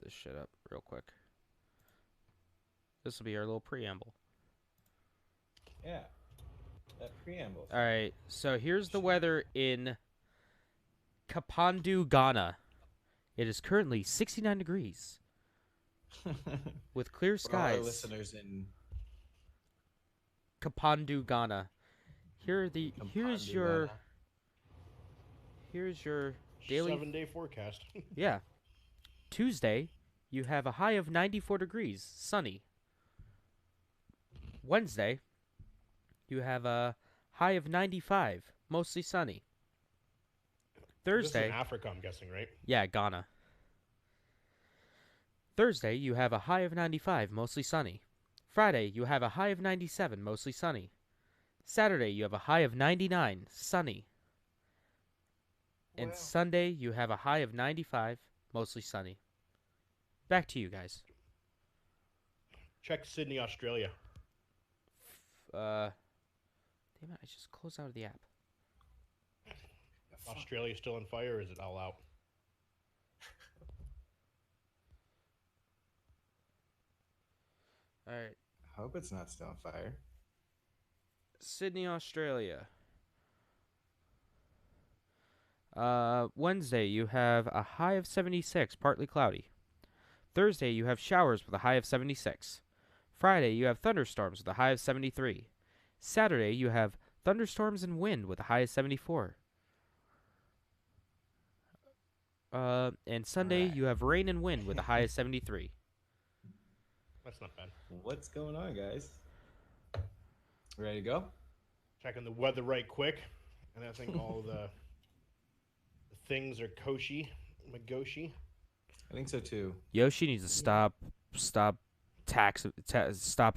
this shit up real quick. This will be our little preamble. Yeah. That preamble. All right, so here's the weather in Kapandu, Ghana. It is currently 69 degrees with clear For all our skies. listeners in Kapandu, Ghana. Here's Kampala, your daily 7-day forecast. yeah. Tuesday, you have a high of 94 degrees, sunny. Wednesday, you have a high of 95, mostly sunny. This is Thursday, in Africa, I'm guessing, right? yeah, Ghana. Thursday, you have a high of 95, mostly sunny. Friday, you have a high of 97, mostly sunny. Saturday, you have a high of 99, sunny. And Wow. Sunday, you have a high of 95, mostly sunny. Back to you guys. Check Sydney, Australia. Damn it, I just closed out of the app. Australia still on fire, or is it all out? All right. I hope it's not still on fire. Sydney, Australia. Wednesday, you have a high of 76, partly cloudy. Thursday, you have showers with a high of 76. Friday, you have thunderstorms with a high of 73. Saturday, you have thunderstorms and wind with a high of 74. And Sunday, Alright. you have rain and wind with a high of 73. That's not bad. What's going on, guys? Ready to go? Checking the weather right quick, and I think all the things are koshy, magoshi. I think so too. Yoshi needs to stop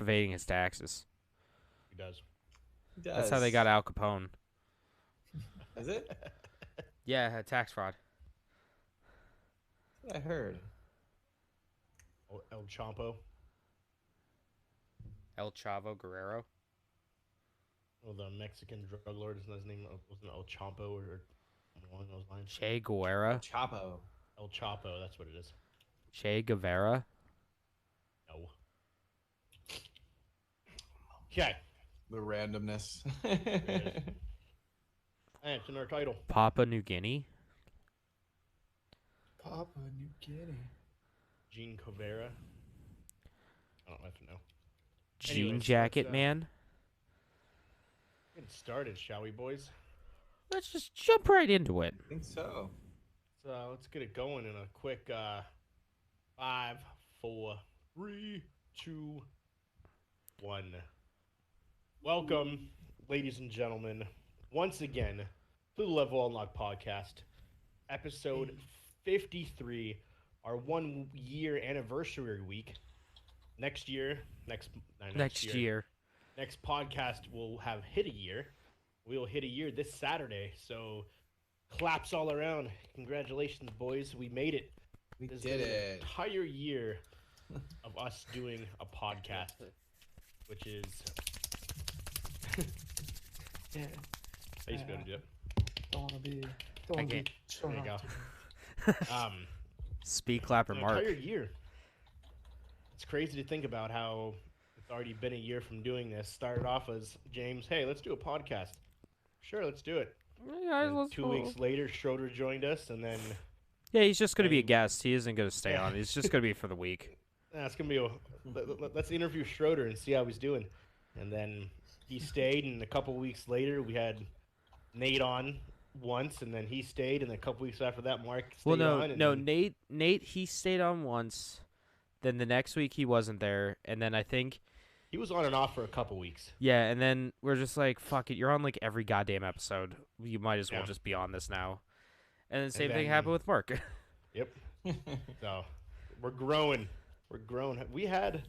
evading his taxes. He does. He does. That's how they got Al Capone. Is it? Yeah, tax fraud. That's what I heard. El Champo. El Chavo Guerrero. Oh, the Mexican drug lord. His name wasn't El Champo or along those lines. Che Guevara. Chapo. El Chapo. That's what it is. Che Guevara. No. Okay. The randomness. Hey, it's in our title. Papua New Guinea. Papua New Guinea. Gene Covera. I don't have to know. Jean Anyways, Jacket let's, Man. Get started, shall we, boys? Let's just jump right into it. I think so. So let's get it going in a quick 5, 4, 3, 2, 1. Welcome, ladies and gentlemen, once again to the Level Unlock podcast, episode 53, our 1 year anniversary week. Next year, next podcast will have hit a year. We will hit a year this Saturday, so claps all around. Congratulations, boys. We made it. We This did is an it. entire year of us doing a podcast, which is... Yeah, I used to be able to do it. don't want to be. Don't I want to be. can't. shown There you off go. too much. Speak, clap, or An mark. entire year. It's crazy to think about how it's already been a year from doing this. Started off as James, hey, let's do a podcast. Sure, let's do it. And 2 weeks later, Schroeder joined us, and then Yeah, he's just going to be a and- guest. He isn't going to stay Yeah. on. He's just going to be for the week. it's gonna be let's interview Schroeder and see how he's doing. And then he stayed, and a couple weeks later, we had Nate on once, and then he stayed, and then a couple weeks after that, Mark stayed Well, no, on. And no, then, Nate, he stayed on once. Then the next week he wasn't there, and then I think, he was on and off for a couple weeks. yeah, and then we're just like, fuck it, you're on like every goddamn episode. You might as well Yeah. just be on this now. And then same then- thing happened with Mark. Yep. So we're growing. We're growing. We had.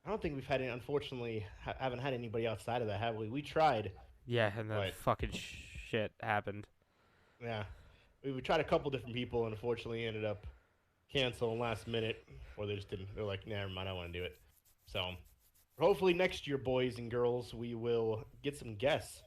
I don't think we've had any. Unfortunately, haven't had anybody outside of that, have we? We tried. Yeah, and then Right. fucking shit happened. Yeah, we tried a couple different people, and unfortunately ended up canceling last minute, or they just didn't. They're like, never mind, I want to do it. So hopefully next year, boys and girls, we will get some guests.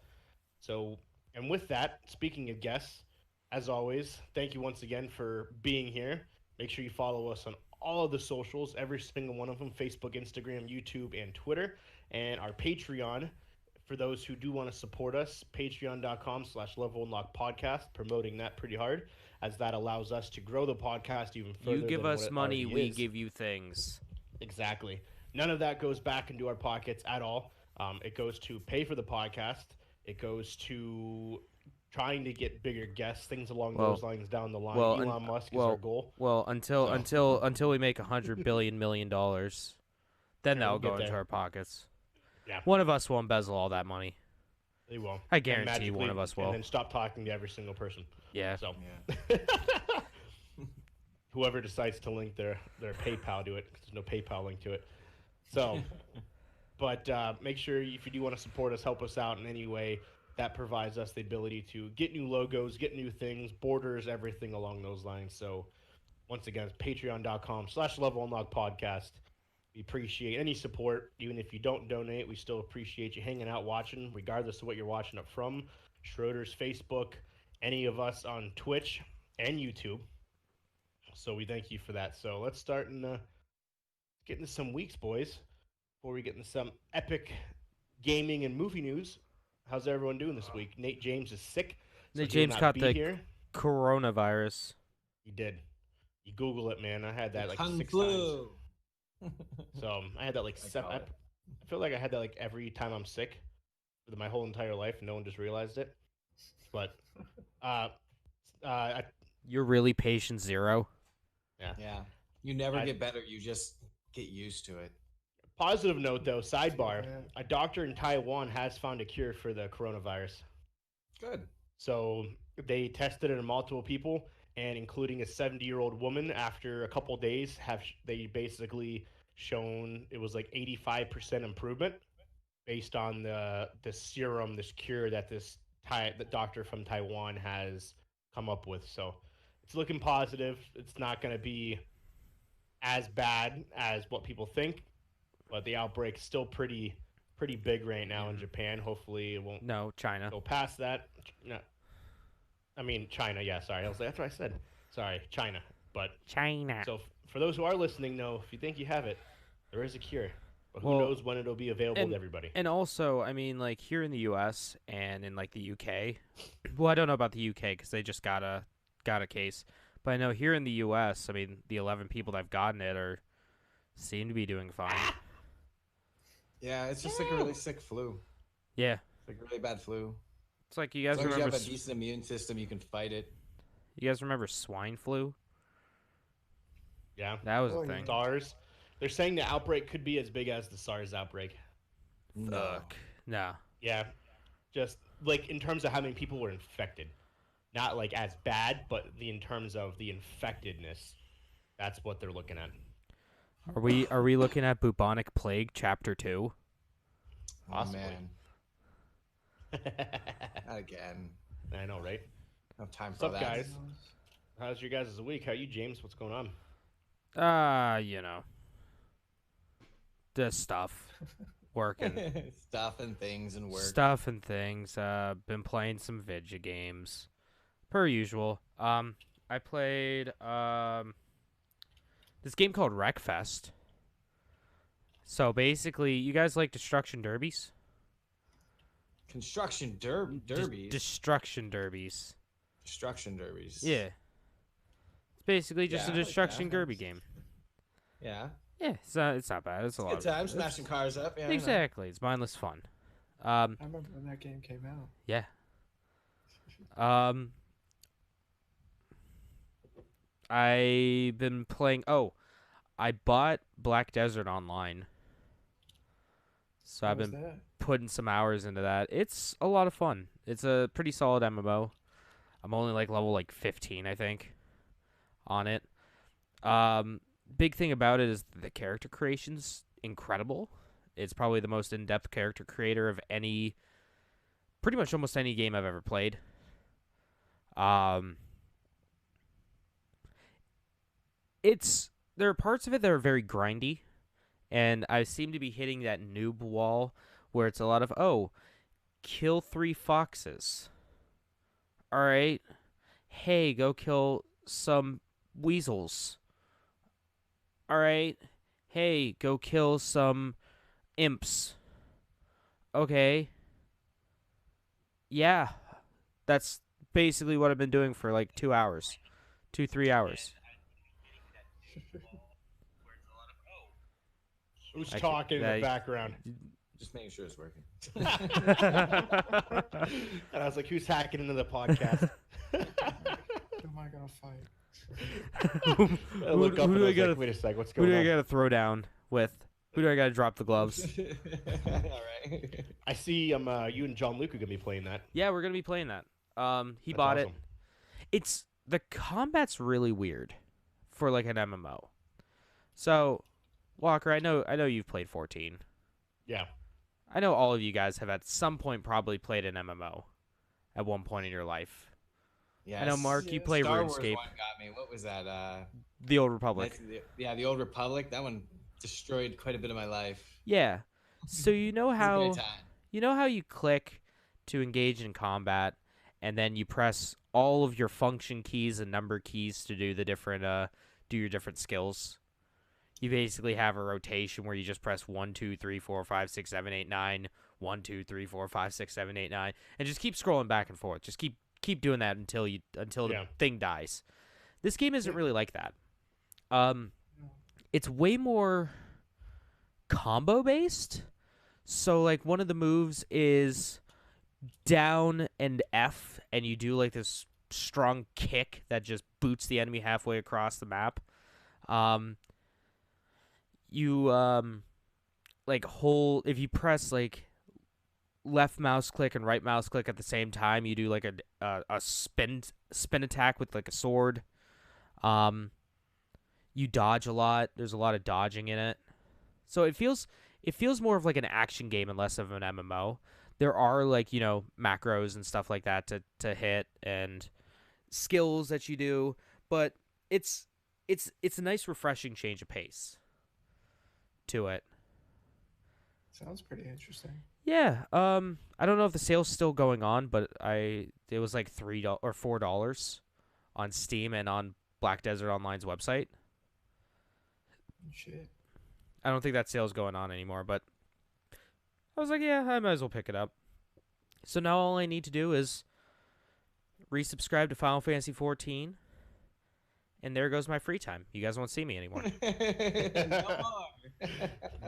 So, and with that, speaking of guests, as always, thank you once again for being here. Make sure you follow us on all of the socials, every single one of them: Facebook, Instagram, YouTube, and Twitter. And our Patreon, for those who do want to support us, patreon.com/Level Unlock Podcast, promoting that pretty hard, as that allows us to grow the podcast even further. You give than us what it money, already we is. give you things. Exactly. None of that goes back into our pockets at all. It goes to pay for the podcast. It goes to trying to get bigger guests, things along those lines down the line. Elon Musk is our goal. Well, until we make $100 billion, then Yeah, that'll we'll go get into there. our pockets. Yeah. One of us will embezzle all that money. They will. I And guarantee one magically- of us will. And then stop talking to every single person. Yeah. So Yeah. whoever decides to link their PayPal to it, 'cause there's no PayPal link to it. So, but make sure if you do want to support us, help us out in any way. That provides us the ability to get new logos, get new things, borders, everything along those lines. So, once again, it's patreon.com/Level Unlock Podcast. We appreciate any support. Even if you don't donate, we still appreciate you hanging out, watching, regardless of what you're watching it from. Schroeder's Facebook, any of us on Twitch and YouTube. So we thank you for that. So let's start and get into some weeks, boys. Before we get into some epic gaming and movie news, how's everyone doing this week? Nate James is sick. So Nate he will James not caught be the here. coronavirus. He did. You Google it, man. I had that like Kung 6 times. flu. So I had that like I seven. call I it. feel like I had that like every time I'm sick for my whole entire life, and no one just realized it. But I, You're really patient zero. Yeah. You never I- get better. You just get used to it. positive note though, sidebar: Yeah. a doctor in Taiwan has found a cure for the coronavirus. Good. So they tested it on multiple people, and including a 70-year-old woman. After a couple days, they basically shown it was like 85% improvement based on the serum, this cure that the doctor from Taiwan has come up with. So it's looking positive. It's not going to be as bad as what people think, but the outbreak's still pretty big right now in Japan. Hopefully, it won't No, China. go past that. No, I mean China. Yeah, sorry. I was like, that's what I said. Sorry, China. But China. so for those who are listening, know if you think you have it, there is a cure. But who Well, knows when it'll be available to everybody? And also, I mean, like here in the U.S. and in like the U.K. Well, I don't know about the U.K. because they just got a case, but I know here in the U.S. I mean, the 11 people that have gotten it seem to be doing fine. Yeah, it's just like a really sick flu. Yeah, It's like a really bad flu. it's like you As guys long as you remember. have a decent immune system, you can fight it. You guys remember swine flu? Yeah. That was Oh, a yeah. thing. SARS. They're saying the outbreak could be as big as the SARS outbreak. No. Fuck. No. Yeah. Just like in terms of how many people were infected. Not like as bad, but in terms of the infectedness. That's what they're looking at. Are we looking at bubonic plague chapter 2? Oh, Possibly. man. Not again. I know, right? No time for What's up, that. guys? How's your guys' week? How are you, James? What's going on? You know. This stuff. Working. Stuff and things and work. Stuff and things. Been playing some video games. Per usual. I played this game called Wreckfest. So basically, you guys like destruction derbies? Construction derbies. Destruction derbies. Destruction derbies. Yeah. It's basically just Yeah, a I like destruction that. derby game. Yeah. Yeah, it's not bad. It's a lot Good of time smashing cars up. Yeah. I know. Exactly. It's mindless fun. I remember when that game came out. Yeah. I've been playing. Oh, I bought Black Desert Online. So How I've was been that? putting some hours into that. It's a lot of fun. It's a pretty solid MMO. I'm only like level like 15, I think, on it. Big thing about it is the character creation's incredible. It's probably the most in-depth character creator of pretty much almost any game I've ever played. There are parts of it that are very grindy, and I seem to be hitting that noob wall where it's a lot of, kill 3 foxes. All right. Hey, go kill some weasels. All right. Hey, go kill some imps. Okay. Yeah. That's basically what I've been doing for like 2 hours. 3 hours. Who's I talking in the I- background? Just making sure it's working. And I was like, who's hacking into the podcast? Who am I gonna fight? I look up who and do I I was gotta like, wait a sec, what's Who going do I on? gotta throw down with? Who do I gotta drop the gloves? All right. I see you and John Luke are going to be playing that. Yeah, we're gonna be playing that. He That's bought awesome. it. It's the combat's really weird for like an MMO. So, Walker, I know you've played 14. Yeah. I know all of you guys have at some point probably played an MMO at one point in your life. Yes. I know, Mark, you Yes. play Star Wars RuneScape, one got me. What was that? the Old Republic. The Old Republic. That one destroyed quite a bit of my life. Yeah. So you know It was a how great time. you click to engage in combat, and then you press all of your function keys and number keys to do the different do your different skills. You basically have a rotation where you just press 1, 2, 3, 4, 5, 6, 7, 8, 9, 1, 2, 3, 4, 5, 6, 7, 8, 9, and just keep scrolling back and forth. Just keep doing that until the Yeah. thing dies. This game isn't really like that. It's way more combo based. So like one of the moves is down and F, and you do like this strong kick that just boots the enemy halfway across the map. You like hold if you press like left mouse click and right mouse click at the same time, you do like a spin attack with like a sword. You dodge a lot. There's a lot of dodging in it. So it feels more of like an action game and less of an MMO. There are like, macros and stuff like that to hit and skills that you do, but it's a nice refreshing change of pace to it. Sounds pretty interesting. Yeah. I don't know if the sale's still going on, but it was like $3 or $4 on Steam and on Black Desert Online's website. Shit. I don't think that sale's going on anymore, but I was like, yeah, I might as well pick it up. So now all I need to do is resubscribe to Final Fantasy 14, and there goes my free time. You guys won't see me anymore. No more.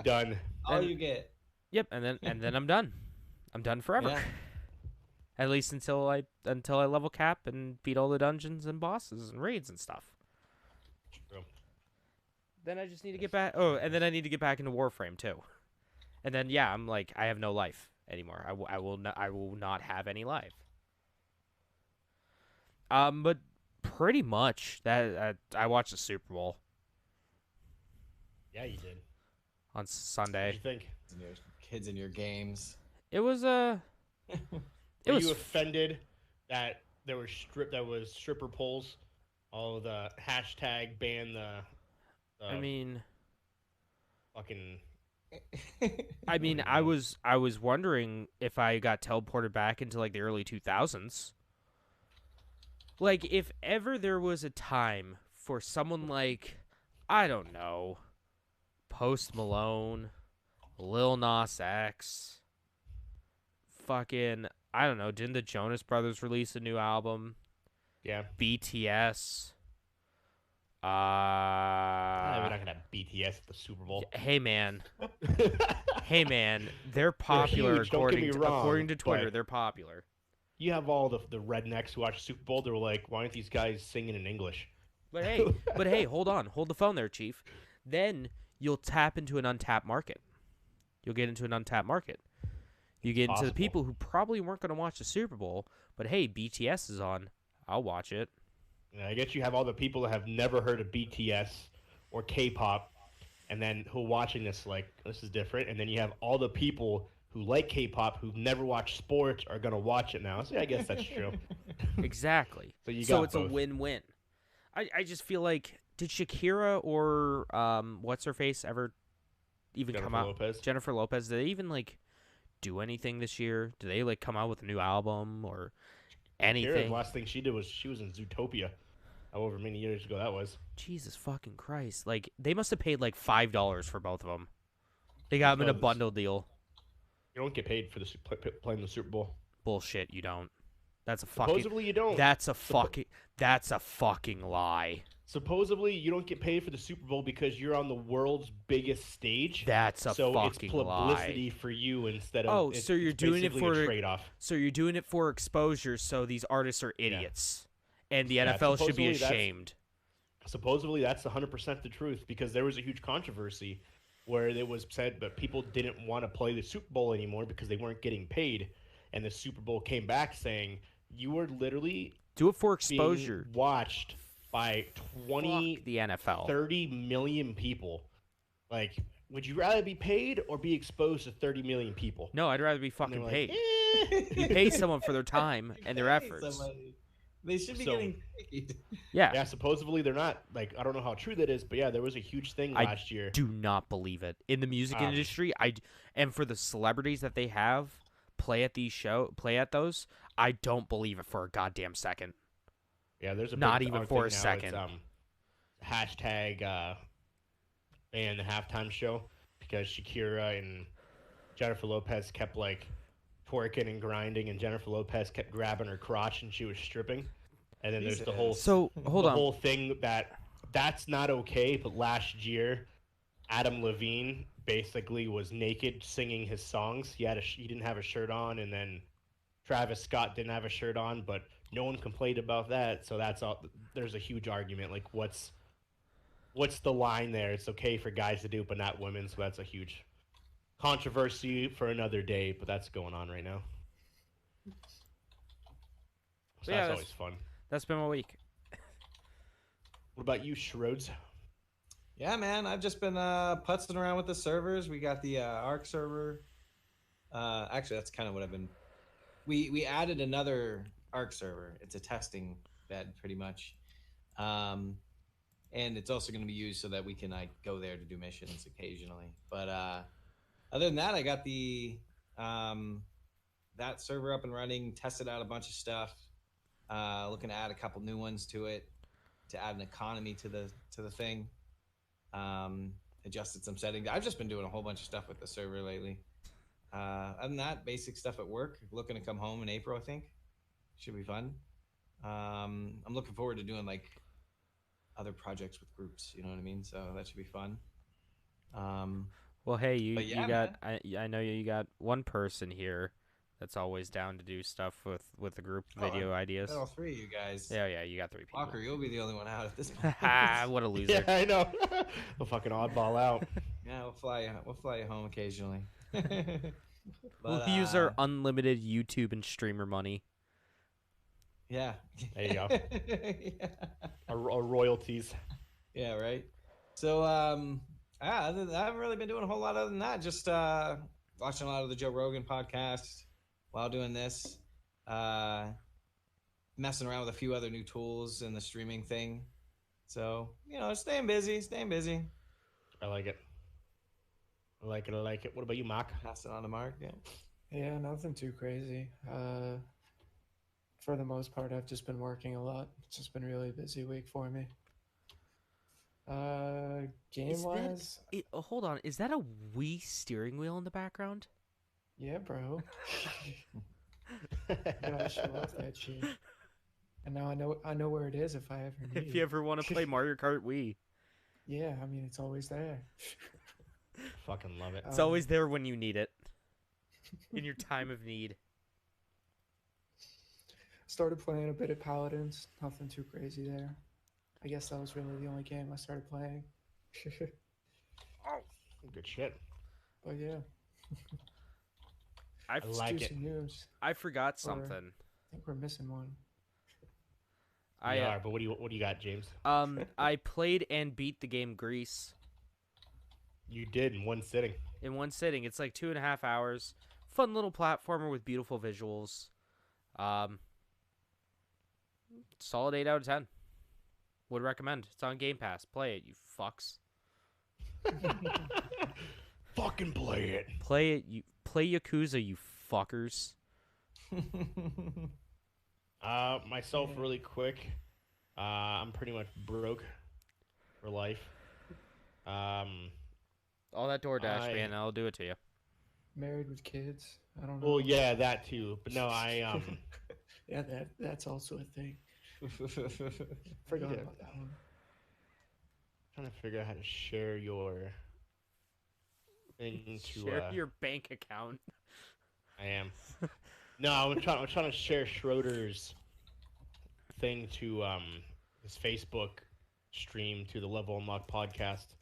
Done. All And- you get. Yep, and then I'm done. I'm done forever. Yeah. At least until I level cap and beat all the dungeons and bosses and raids and stuff. True. Then I just need to get back. Oh, and then I need to get back into Warframe too. And then yeah, I'm like I have no life anymore. I will not have any life. But pretty much that I watched the Super Bowl Yeah, you did. on What Sunday. do you think? And your kids in your games. It was Were was you offended that there was stripper poles? All the hashtag ban the I mean fucking I was wondering if I got teleported back into like the early 2000s. Like if ever there was a time for someone like I don't know, Post Malone, Lil Nas X, fucking I don't know, didn't the Jonas Brothers release a new album? yeah. BTS. We're not gonna have BTS at the Super Bowl. Hey man, they're popular huge, don't get me wrong, according to Twitter. but- They're popular. You have all the rednecks who watch the Super Bowl. They're like, why aren't these guys singing in English? But hey, hold on. Hold the phone there, Chief. Then you'll tap into an untapped market. You'll get into an untapped market. You get into the Possible. people who probably weren't going to watch the Super Bowl, but hey, BTS is on. I'll watch it. And I guess you have all the people that have never heard of BTS or K-pop, and then who are watching this like this is different. And then you have all the people who like K-pop who've never watched sports are gonna watch it now. So yeah, I guess that's true. Exactly. So you so got it's both. a win-win. I just feel like did Shakira or what's her face ever even come Jennifer out? Lopez. Jennifer Lopez. Did they even like do anything this year? Did they like come out with a new album or Here, anything? the last thing she did was she was in Zootopia. however many years ago that was. Jesus fucking Christ! Like they must have paid like $5 for both of them. They got them in a Because bundle deal. You don't get paid for the playing the Super Bowl. Bullshit. You don't. That's a fucking. Supposedly you don't. That's a fucking. That's a fucking lie. Supposedly you don't get paid for the Super Bowl because you're on the world's biggest stage. That's a so fucking it's publicity lie. for you instead of. Oh, it's, so you're it's doing it basically for a trade-off. So you're doing it for exposure. So these artists are idiots, and the Yeah, NFL should be supposedly that's- ashamed. Supposedly that's 100% the truth because there was a huge controversy where it was said that people didn't want to play the Super Bowl anymore because they weren't getting paid, and the Super Bowl came back saying you were literally Do it for being exposure. watched by 20, Fuck the NFL. 30 million people. Like, would you rather be paid or be exposed to 30 million people? No, I'd rather be And fucking they're like, paid. "Eh." You pay someone for their time and their Pay efforts. somebody. They should be So- getting paid. Yeah. Yeah, supposedly they're not. Like, I don't know how true that is, but yeah, there was a huge thing I last year. Do not believe it. In the music Um, industry, and for the celebrities that they have play at those, I don't believe it for a goddamn second. Yeah, there's a Not big even thing for a now, second. It's, hashtag ban the halftime show because Shakira and Jennifer Lopez kept like twerking and grinding, and Jennifer Lopez kept grabbing her crotch and she was stripping. And then there's the whole So hold the on. whole thing that's not okay. But last year, Adam Levine basically was naked singing his songs. He didn't have a shirt on, and then Travis Scott didn't have a shirt on, but no one complained about that. So that's all. There's a huge argument. Like, what's the line there? It's okay for guys to do, but not women. So that's a huge controversy for another day. But that's going on right now. So Yeah, that's that's- always fun. That's been my week. What about you, Schroeds? Yeah, man, I've just been putzing around with the servers. We got the Arc server. Actually, that's kind of what I've been. We added another Arc server. It's a testing bed, pretty much, and it's also going to be used so that we can go there to do missions occasionally. But other than that, I got the that server up and running. Tested out a bunch of stuff. Looking to add a couple new ones to it to add an economy to the thing. Adjusted some settings. I've just been doing a whole bunch of stuff with the server lately. Other than that, basic stuff at work. Looking to come home in April, I think. Should be fun. I'm looking forward to doing like other projects with groups. You know what I mean? So that should be fun. Well, hey, you But yeah, got I know you got one person here that's always down to do stuff with the group Oh, video ideas. Got all three of you guys. Yeah, you got 3 people. Walker, you'll be the only one out at this point. Ah, what a loser. Yeah, I know. The fucking oddball out. Yeah, we'll fly you home occasionally. We'll use our unlimited YouTube and streamer money. Yeah. There you go. Yeah. Our royalties. Yeah, right. So, I haven't really been doing a whole lot other than that. Just watching a lot of the Joe Rogan podcast while doing this. Messing around with a few other new tools in the streaming thing. So, staying busy. I like it. I like it. What about you, Mark? Pass it on to Mark. Yeah. Yeah, nothing too crazy. For the most part, I've just been working a lot. It's just been a really busy week for me. Game wise, Hold on, is that a Wii steering wheel in the background? yeah, bro. Gotta show off that shit. And now I know where it is if I ever need If you it. ever want to play Mario Kart Wii, Yeah, I mean it's always there. Fucking love it. it's always there when you need it. In your time of need. Started playing a bit of Paladins. Nothing too crazy there. I guess that was really the only game I started playing. Good shit. But yeah, I I like do it. some news. I forgot Or- something. I think we're missing one. We are, but what do you got, James? I played and beat the game Grease You did in one sitting. in one sitting. It's like 2.5 hours. Fun little platformer with beautiful visuals. Solid 8 out of 10. Would recommend. It's on Game Pass. Play it, you fucks. Fucking play it. Play Yakuza, you fuckers. Myself, really quick. I'm pretty much broke for life. All that DoorDash, I man, I'll do it to you. Married with kids. I don't know. well, yeah, that too. But no, Yeah, that's also a thing. Forgot Yeah. about that one. trying to figure out how to share your thing to. Share your bank account. I am. No, I'm trying to share Schroeder's thing to his Facebook stream to the Level Unlock podcast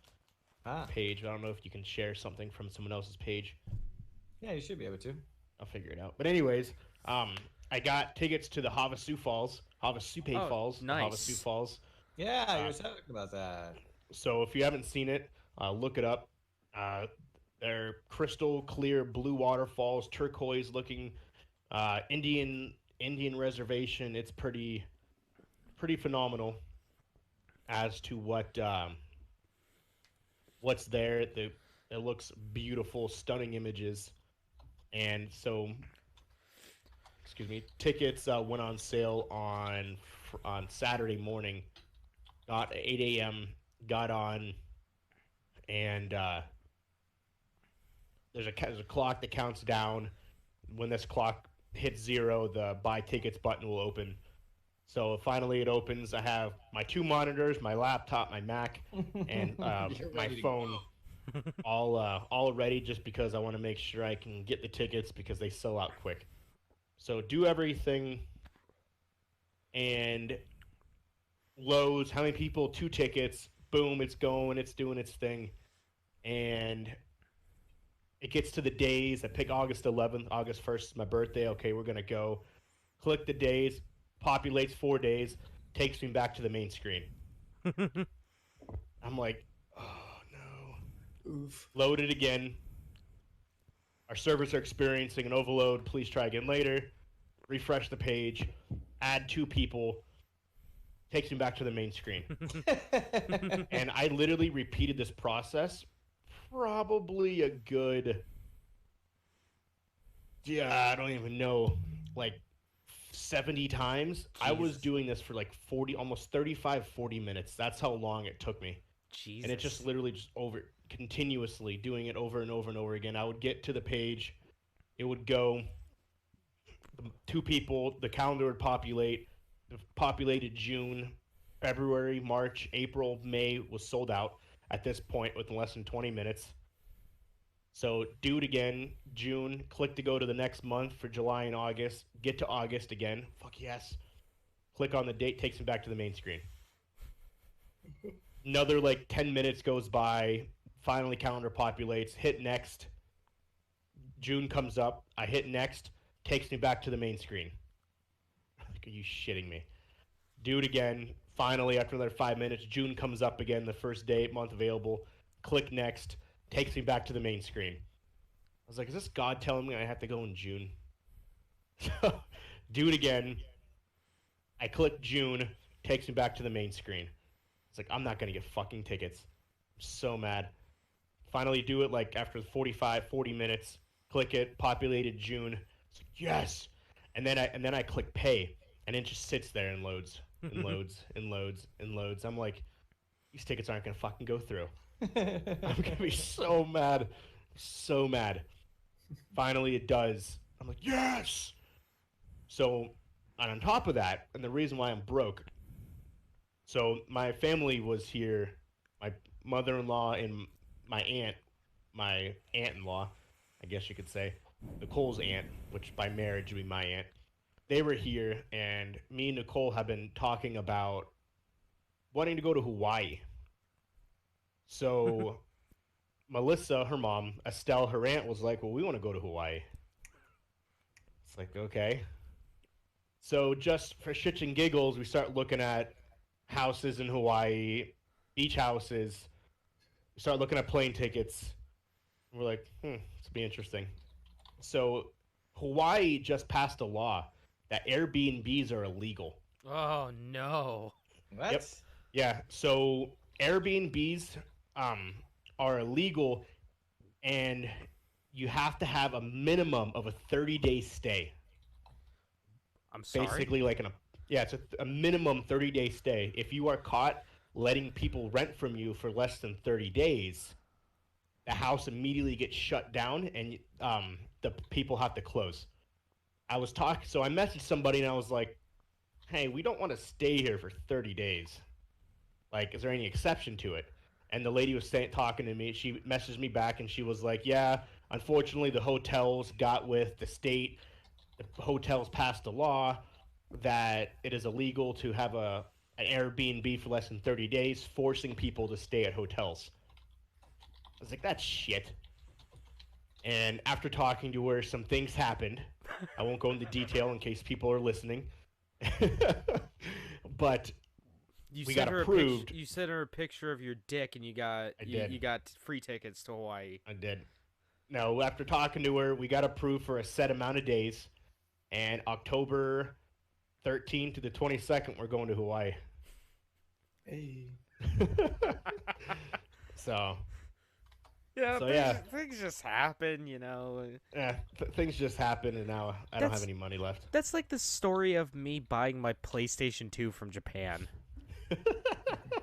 page. I don't know if you can share something from someone else's page. Yeah, you should be able to. I'll figure it out. But anyways, I got tickets to the Havasu Falls, Havasupai Oh, Falls, nice. Havasu Falls. Yeah, you were talking about that. So if you haven't seen it, look it up. They're crystal clear blue waterfalls, turquoise looking, Indian reservation. It's pretty phenomenal as to what's there. It looks beautiful, stunning images, and so excuse me, tickets went on sale on Saturday morning. Got 8 a.m. Got on, and there's a clock that counts down. When this clock hits 0, the buy tickets button will open. So finally it opens. I have my 2 monitors, my laptop, my Mac, and You're my ready to phone go. all ready, just because I want to make sure I can get the tickets because they sell out quick. So do everything and loads. How many people? 2 tickets. Boom, it's going. It's doing its thing. And it gets to the days. I pick August 11th. August 1st is my birthday. Okay, we're going to go. Click the days. Populates 4 days. Takes me back to the main screen. I'm like, oh no. Oof. Load it again. Our servers are experiencing an overload. Please try again later. Refresh the page. Add 2 people. Takes me back to the main screen. And I literally repeated this process probably a good, I don't even know, like 70 times. I was Jesus. doing this for like 40, almost 35, 40 minutes. That's how long it took me. Jesus. And it just literally just continuously doing it over and over and over again. I would get to the page, it would go, 2 people, the calendar would populate. It populated June, February, March, April, May was sold out at this point within less than 20 minutes. So do it again, June, click to go to the next month for July and August, get to August again, fuck yes. Click on the date, takes me back to the main screen. Another like 10 minutes goes by, finally calendar populates, hit next. June comes up, I hit next, takes me back to the main screen. Are you shitting me? Do it again. Finally, after another 5 minutes, June comes up again, the first day, month available. Click next, takes me back to the main screen. I was like, is this God telling me I have to go in June? So, do it again. I click June, takes me back to the main screen. It's like, I'm not going to get fucking tickets. I'm so mad. Finally do it like after 45, 40 minutes. Click it, populated June. It's like, yes! And then I click pay, and it just sits there and loads, and loads, and loads, and loads. I'm like, these tickets aren't going to fucking go through. I'm going to be so mad. So mad. Finally it does. I'm like, yes! So, and on top of that, and the reason why I'm broke, so my family was here, my mother-in-law and my aunt-in-law, I guess you could say, Nicole's aunt, which by marriage would be my aunt. They were here, and me and Nicole have been talking about wanting to go to Hawaii. So Melissa, her mom, Estelle, her aunt, was like, well, we want to go to Hawaii. It's like, okay. So just for shits and giggles, we start looking at houses in Hawaii, beach houses. We start looking at plane tickets. We're like, this will be interesting. So Hawaii just passed a law that Airbnbs are illegal. Oh no. What? Yep. Yeah, so Airbnbs are illegal, and you have to have a minimum of a 30-day stay. I'm sorry. Basically, like Yeah, it's a minimum 30-day stay. If you are caught letting people rent from you for less than 30 days, the house immediately gets shut down and the people have to close. So I messaged somebody and I was like, hey, we don't want to stay here for 30 days. Like, is there any exception to it? And the lady was talking to me. She messaged me back and she was like, yeah, unfortunately, the hotels got with the state. The hotels passed a law that it is illegal to have an Airbnb for less than 30 days, forcing people to stay at hotels. I was like, that's shit. And after talking to her, some things happened. I won't go into detail in case people are listening. But You we sent got her approved. you sent her a picture of your dick, and you got free tickets to Hawaii. I did. No, after talking to her, we got approved for a set amount of days. And October 13th to the 22nd, we're going to Hawaii. Hey. So, Yeah, So, yeah. things just happen, you know. things just happen, and now I don't have any money left. That's like the story of me buying my PlayStation 2 from Japan.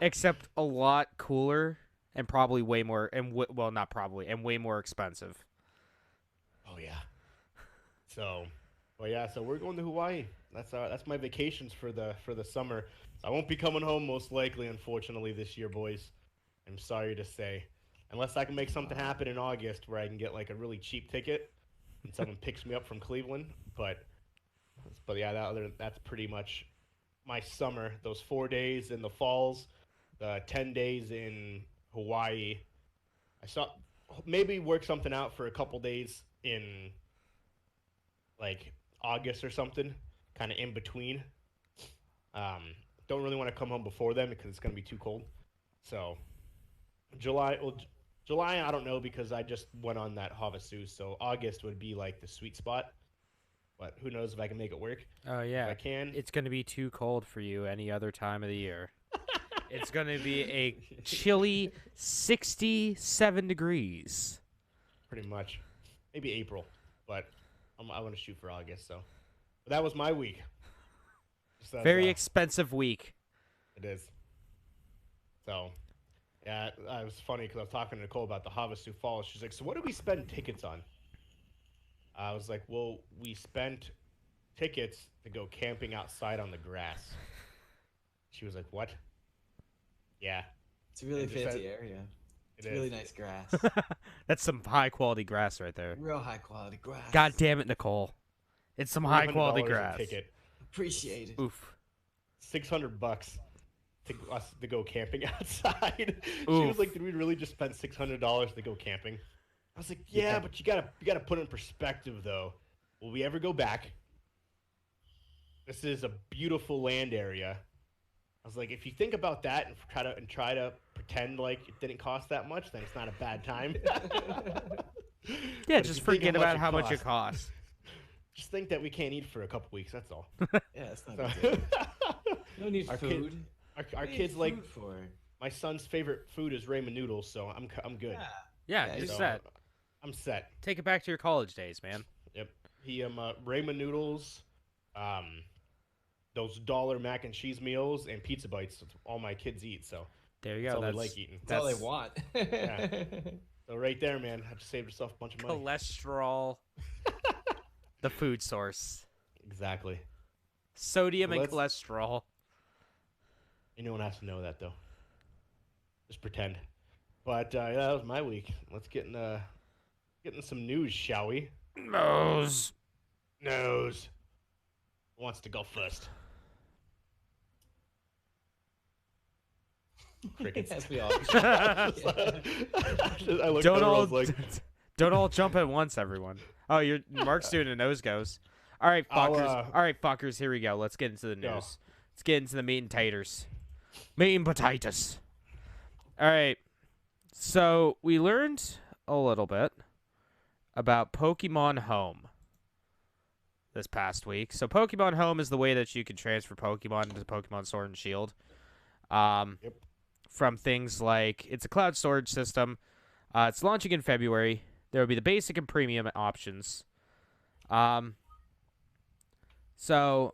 Except a lot cooler and probably way more, well, not probably, and way more expensive. Oh yeah. So we're going to Hawaii. That's my vacations for the summer. So I won't be coming home most likely, unfortunately, this year, boys. I'm sorry to say, unless I can make something happen in August where I can get like a really cheap ticket and someone picks me up from Cleveland. But yeah, that's pretty much my summer. Those 4 days in the falls, the 10 days in Hawaii. I saw maybe work something out for a couple days in like August or something, kind of in between. Don't really want to come home before then because it's going to be too cold. So July I don't know because I just went on that Havasu, so August would be like the sweet spot. But who knows if I can make it work. Oh, yeah. If I can. It's going to be too cold for you any other time of the year. It's going to be a chilly 67 degrees. Pretty much. Maybe April, but I want to shoot for August, so. But that was my week. So, Very expensive week. It is. So, yeah, it was funny because I was talking to Nicole about the Havasu Falls. She's like, so what do we spend tickets on? I was like, well, we spent tickets to go camping outside on the grass. She was like, what? Yeah. It's a really And just fancy said- area. It It's is. really nice grass. That's some high quality grass right there. Real high quality grass. God damn it, Nicole. It's some high quality $300 a grass. ticket. Appreciate it. Oof. $600 to go camping outside. She Oof. was like, "Did we really just spend $600 to go camping?" I was like, "Yeah, but you gotta put it in perspective, though. Will we ever go back? This is a beautiful land area." I was like, "If you think about that and try to pretend like it didn't cost that much, then it's not a bad time." Yeah, But if just you think forget how much about it how much it costs. costs. Just think that we can't eat for a couple weeks. That's all. Yeah, it's not So- a big deal. No need Our food. kid- our What do you kids need like food for. my son's favorite food is ramen noodles, so I'm good. Yeah. Yeah, Yeah, just So, that. I'm set. Take it back to your college days, man. Yep. He ramen noodles, those dollar mac and cheese meals, and pizza bites. That's all my kids eat. So There you that's go. all they like eating. That's all they want. So right there, man, I just saved yourself a bunch of money. cholesterol. The food source. Exactly. Sodium Well, and cholesterol. Anyone has to know that though. Just pretend. But yeah, that was my week. Let's get in some news, shall we? Nose. News. Who wants to go first? Crickets. Yes, we all. I looked Don't over, I all was like, don't all jump at once, everyone. Oh, Mark's doing a nose goes. All right, I'll, fuckers. All right, fuckers. Here we go. Let's get into the Go. news. Let's get into the meat and taters. Meat and potatoes. All right. So we learned a little bit about Pokemon Home this past week. So Pokemon Home is the way that you can transfer Pokemon into Pokemon Sword and Shield. Yep. From things like it's a cloud storage system. It's launching in February. There will be the basic and premium options. So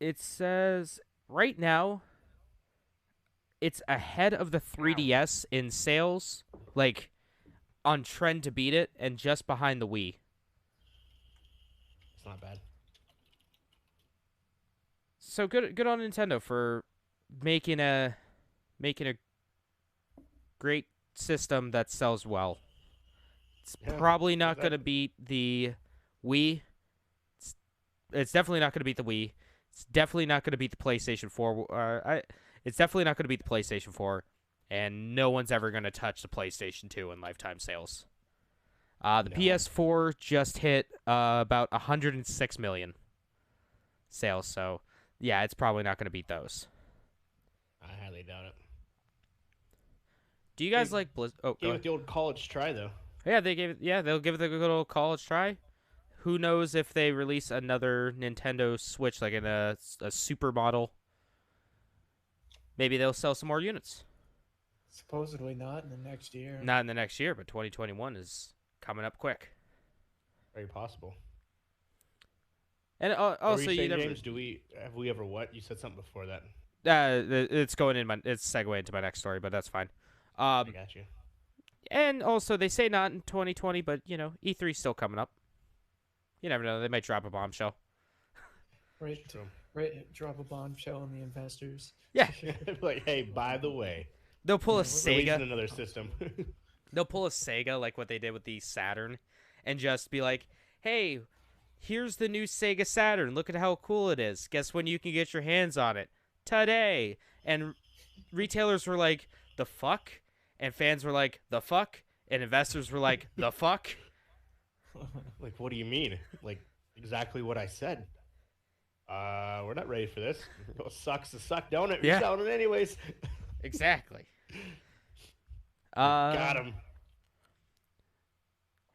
It says right now it's ahead of the 3DS in sales, like on trend to beat it, and just behind the Wii. It's not bad. So good on Nintendo for making a great system that sells well. It's Yeah, probably not that- going to beat the Wii. It's definitely not going to beat the Wii. It's definitely not going to beat the PlayStation 4. It's definitely not going to beat the PlayStation 4, and no one's ever going to touch the PlayStation 2 in lifetime sales. The No. PS4 just hit about 106 million sales, so yeah, it's probably not going to beat those. I highly doubt it. Do you guys Hey, like Blizz? Oh, go Gave ahead. it the old college try though. Yeah, they'll give it a good old college try. Who knows if they release another Nintendo Switch like in a super model? Maybe they'll sell some more units. Supposedly not in the next year. Not in the next year, but 2021 is coming up quick. Very possible. And What were also, you you saying, never. James? Have we ever what? You said something before that. It's going in my. It's segue into my next story, but that's fine. I got you. And also they say not in 2020, but you know, E3's still coming up. You never know; they might drop a bombshell. Right, True. right. Drop a bombshell on the investors. Yeah, Like, hey, by the way, they'll pull a Yeah, releasing Sega. another system. They'll pull a Sega like what they did with the Saturn, and just be like, "Hey, here's the new Sega Saturn. Look at how cool it is. Guess when you can get your hands on it? Today." And retailers were like, "The fuck?" And fans were like, "The fuck?" And investors were like, "The fuck?" Like, what do you mean? Like, exactly what I said. We're not ready for this. It sucks to suck, don't it? We're Yeah. selling it anyways. Exactly. Got him.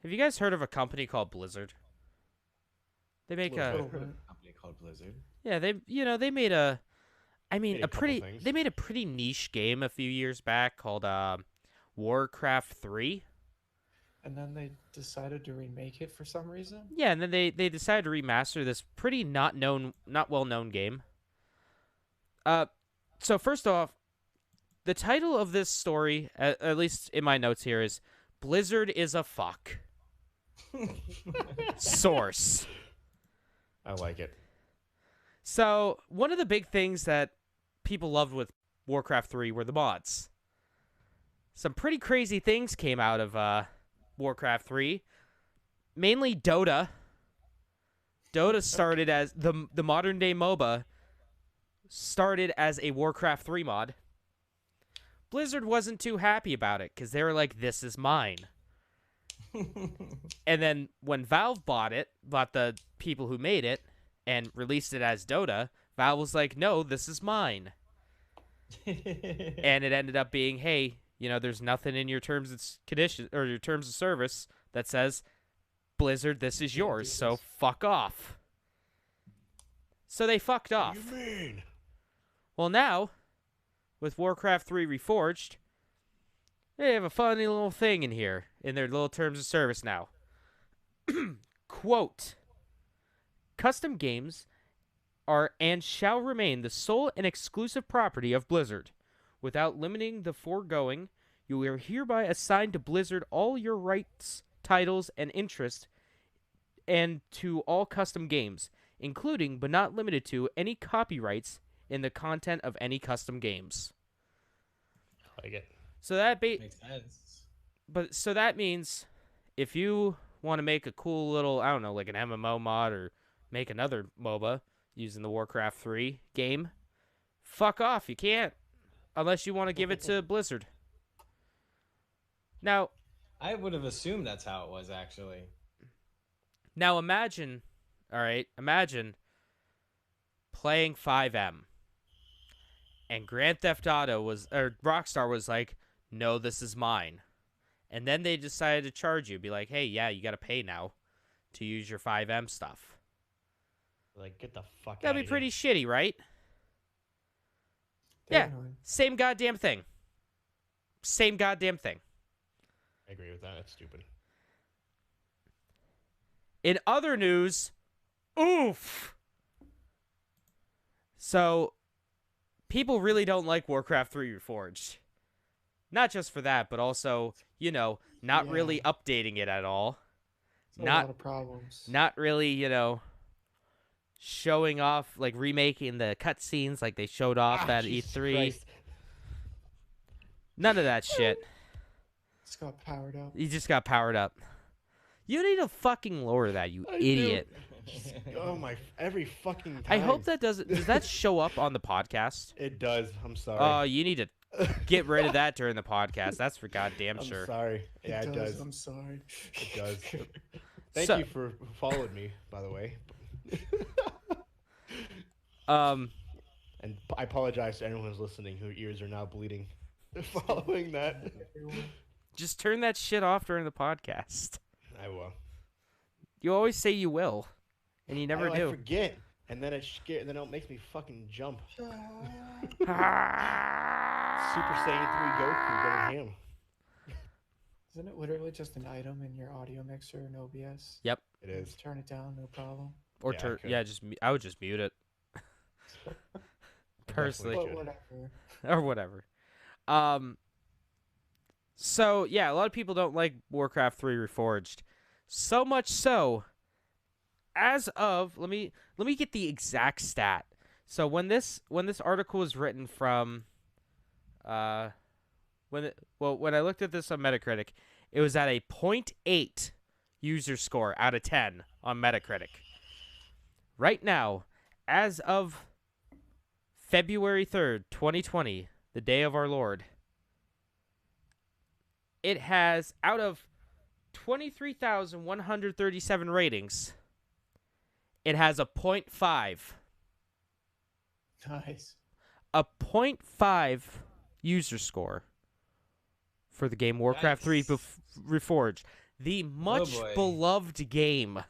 Have you guys heard of a company called Blizzard? They make Little a bit. I've heard of a company called Blizzard. yeah, they made a I mean Made a a couple pretty things. they made a pretty niche game a few years back called Warcraft 3. And then they decided to remake it for some reason. Yeah, and then they decided to remaster this pretty not well known game. So first off, the title of this story, at least in my notes here, is Blizzard is a fuck. Source. I like it. So one of the big things that people loved with Warcraft 3 were the mods. Some pretty crazy things came out of Warcraft 3. Mainly Dota. Dota started as the modern day MOBA started as a Warcraft 3 mod. Blizzard wasn't too happy about it because they were like, "This is mine." And then when Valve bought the people who made it, and released it as Dota, Valve was like, "No, this is mine." And it ended up being, "Hey, you know, there's nothing in your terms and conditions or your terms of service that says, Blizzard, this is yours, so fuck off." So they fucked What off. do you mean? Well, now, with Warcraft 3 Reforged, they have a funny little thing in here in their little terms of service now. Quote, "Custom games are and shall remain the sole and exclusive property of Blizzard. Without limiting the foregoing, you are hereby assigned to Blizzard all your rights, titles, and interest, and to all custom games, including but not limited to any copyrights in the content of any custom games." I like it. So that Makes sense. so that means if you want to make a cool little, I don't know, like an MMO mod or make another MOBA using the Warcraft 3 game, fuck off. You can't unless you want to give it to Blizzard. Now I would have assumed that's how it was actually. imagine, all right, imagine playing 5M and Grand Theft Auto Rockstar was like, "No, this is mine." And then they decided to charge you, be like, "Hey, yeah, you got to pay now to use your 5M stuff." Like, get the fuck out That'd of be pretty shitty, right? Yeah. Definitely. Same goddamn thing. Same goddamn thing. I agree with that. That's stupid. In other news, oof. So people really don't like Warcraft 3 Reforged. Not just for that, but also, not really Yeah. updating it at all. It's a Not lot of problems. not really, showing off, like remaking the cutscenes like they showed off at Jesus E3. Christ. None of that shit. It's got powered up. You just got powered up. You need to fucking lower that, you I do. idiot. Oh my! Every fucking time. I hope that does that show up on the podcast? It does. I'm sorry. Oh, you need to get rid of that during the podcast. That's for goddamn I'm sure. sorry. Yeah, it does. I'm sorry. It does. Thank So- you for following me, by the way. Um, And I apologize to anyone who's listening whose ears are now bleeding following that. just turn that shit off during the podcast. I will. You always say you will, and you never I do. forget, and then then it makes me fucking jump. Super Saiyan 3 Goku going ham. Isn't it literally just an item in your audio mixer in OBS? Yep. It is. Just turn it down, no problem. Or Yeah, I turn. could. Yeah, I would just mute it. Personally, Definitely But should. whatever. or whatever. So yeah, a lot of people don't like Warcraft 3 Reforged. So much so, as of let me get the exact stat. So when this article was written from, when I looked at this on Metacritic, it was at a 0.8 user score out of 10 on Metacritic. Right now, as of February 3rd, 2020, the day of our Lord, it has, out of 23,137 ratings, it has a 0.5. Nice. A 0.5 user score for the game Warcraft 3 Nice. Reforged. The much boy. beloved game.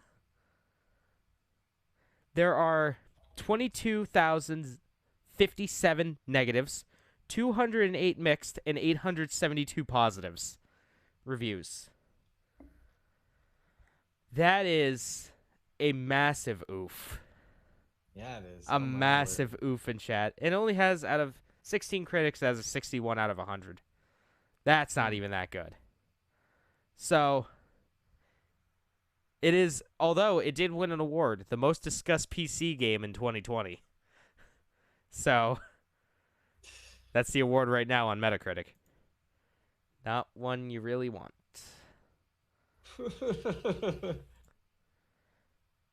There are 22,057 negatives, 208 mixed, and 872 positives reviews. That is a massive oof. Yeah, it is. A Oh, my lord. massive oof in chat. It only has, out of 16 critics, it has a 61 out of 100. That's not even that good. So, it is, although it did win an award, the most discussed PC game in 2020. So, that's the award right now on Metacritic. Not one you really want.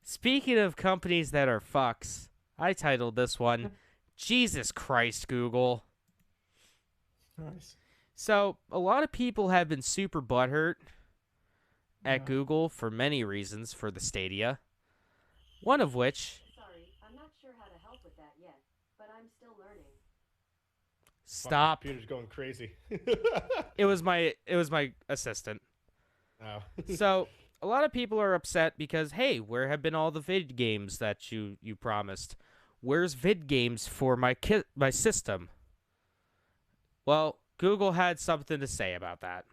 Speaking of companies that are fucks, I titled this one, Jesus Christ, Google. Nice. So, a lot of people have been super butthurt at Yeah. Google for many reasons for the Stadia. One of which, Sorry, I'm not sure how to help with that yet, but I'm still learning. stop. Computer's going crazy. It was my assistant. Oh. So, a lot of people are upset because, hey, where have been all the vid games that you promised? Where's vid games for my system? Well, Google had something to say about that.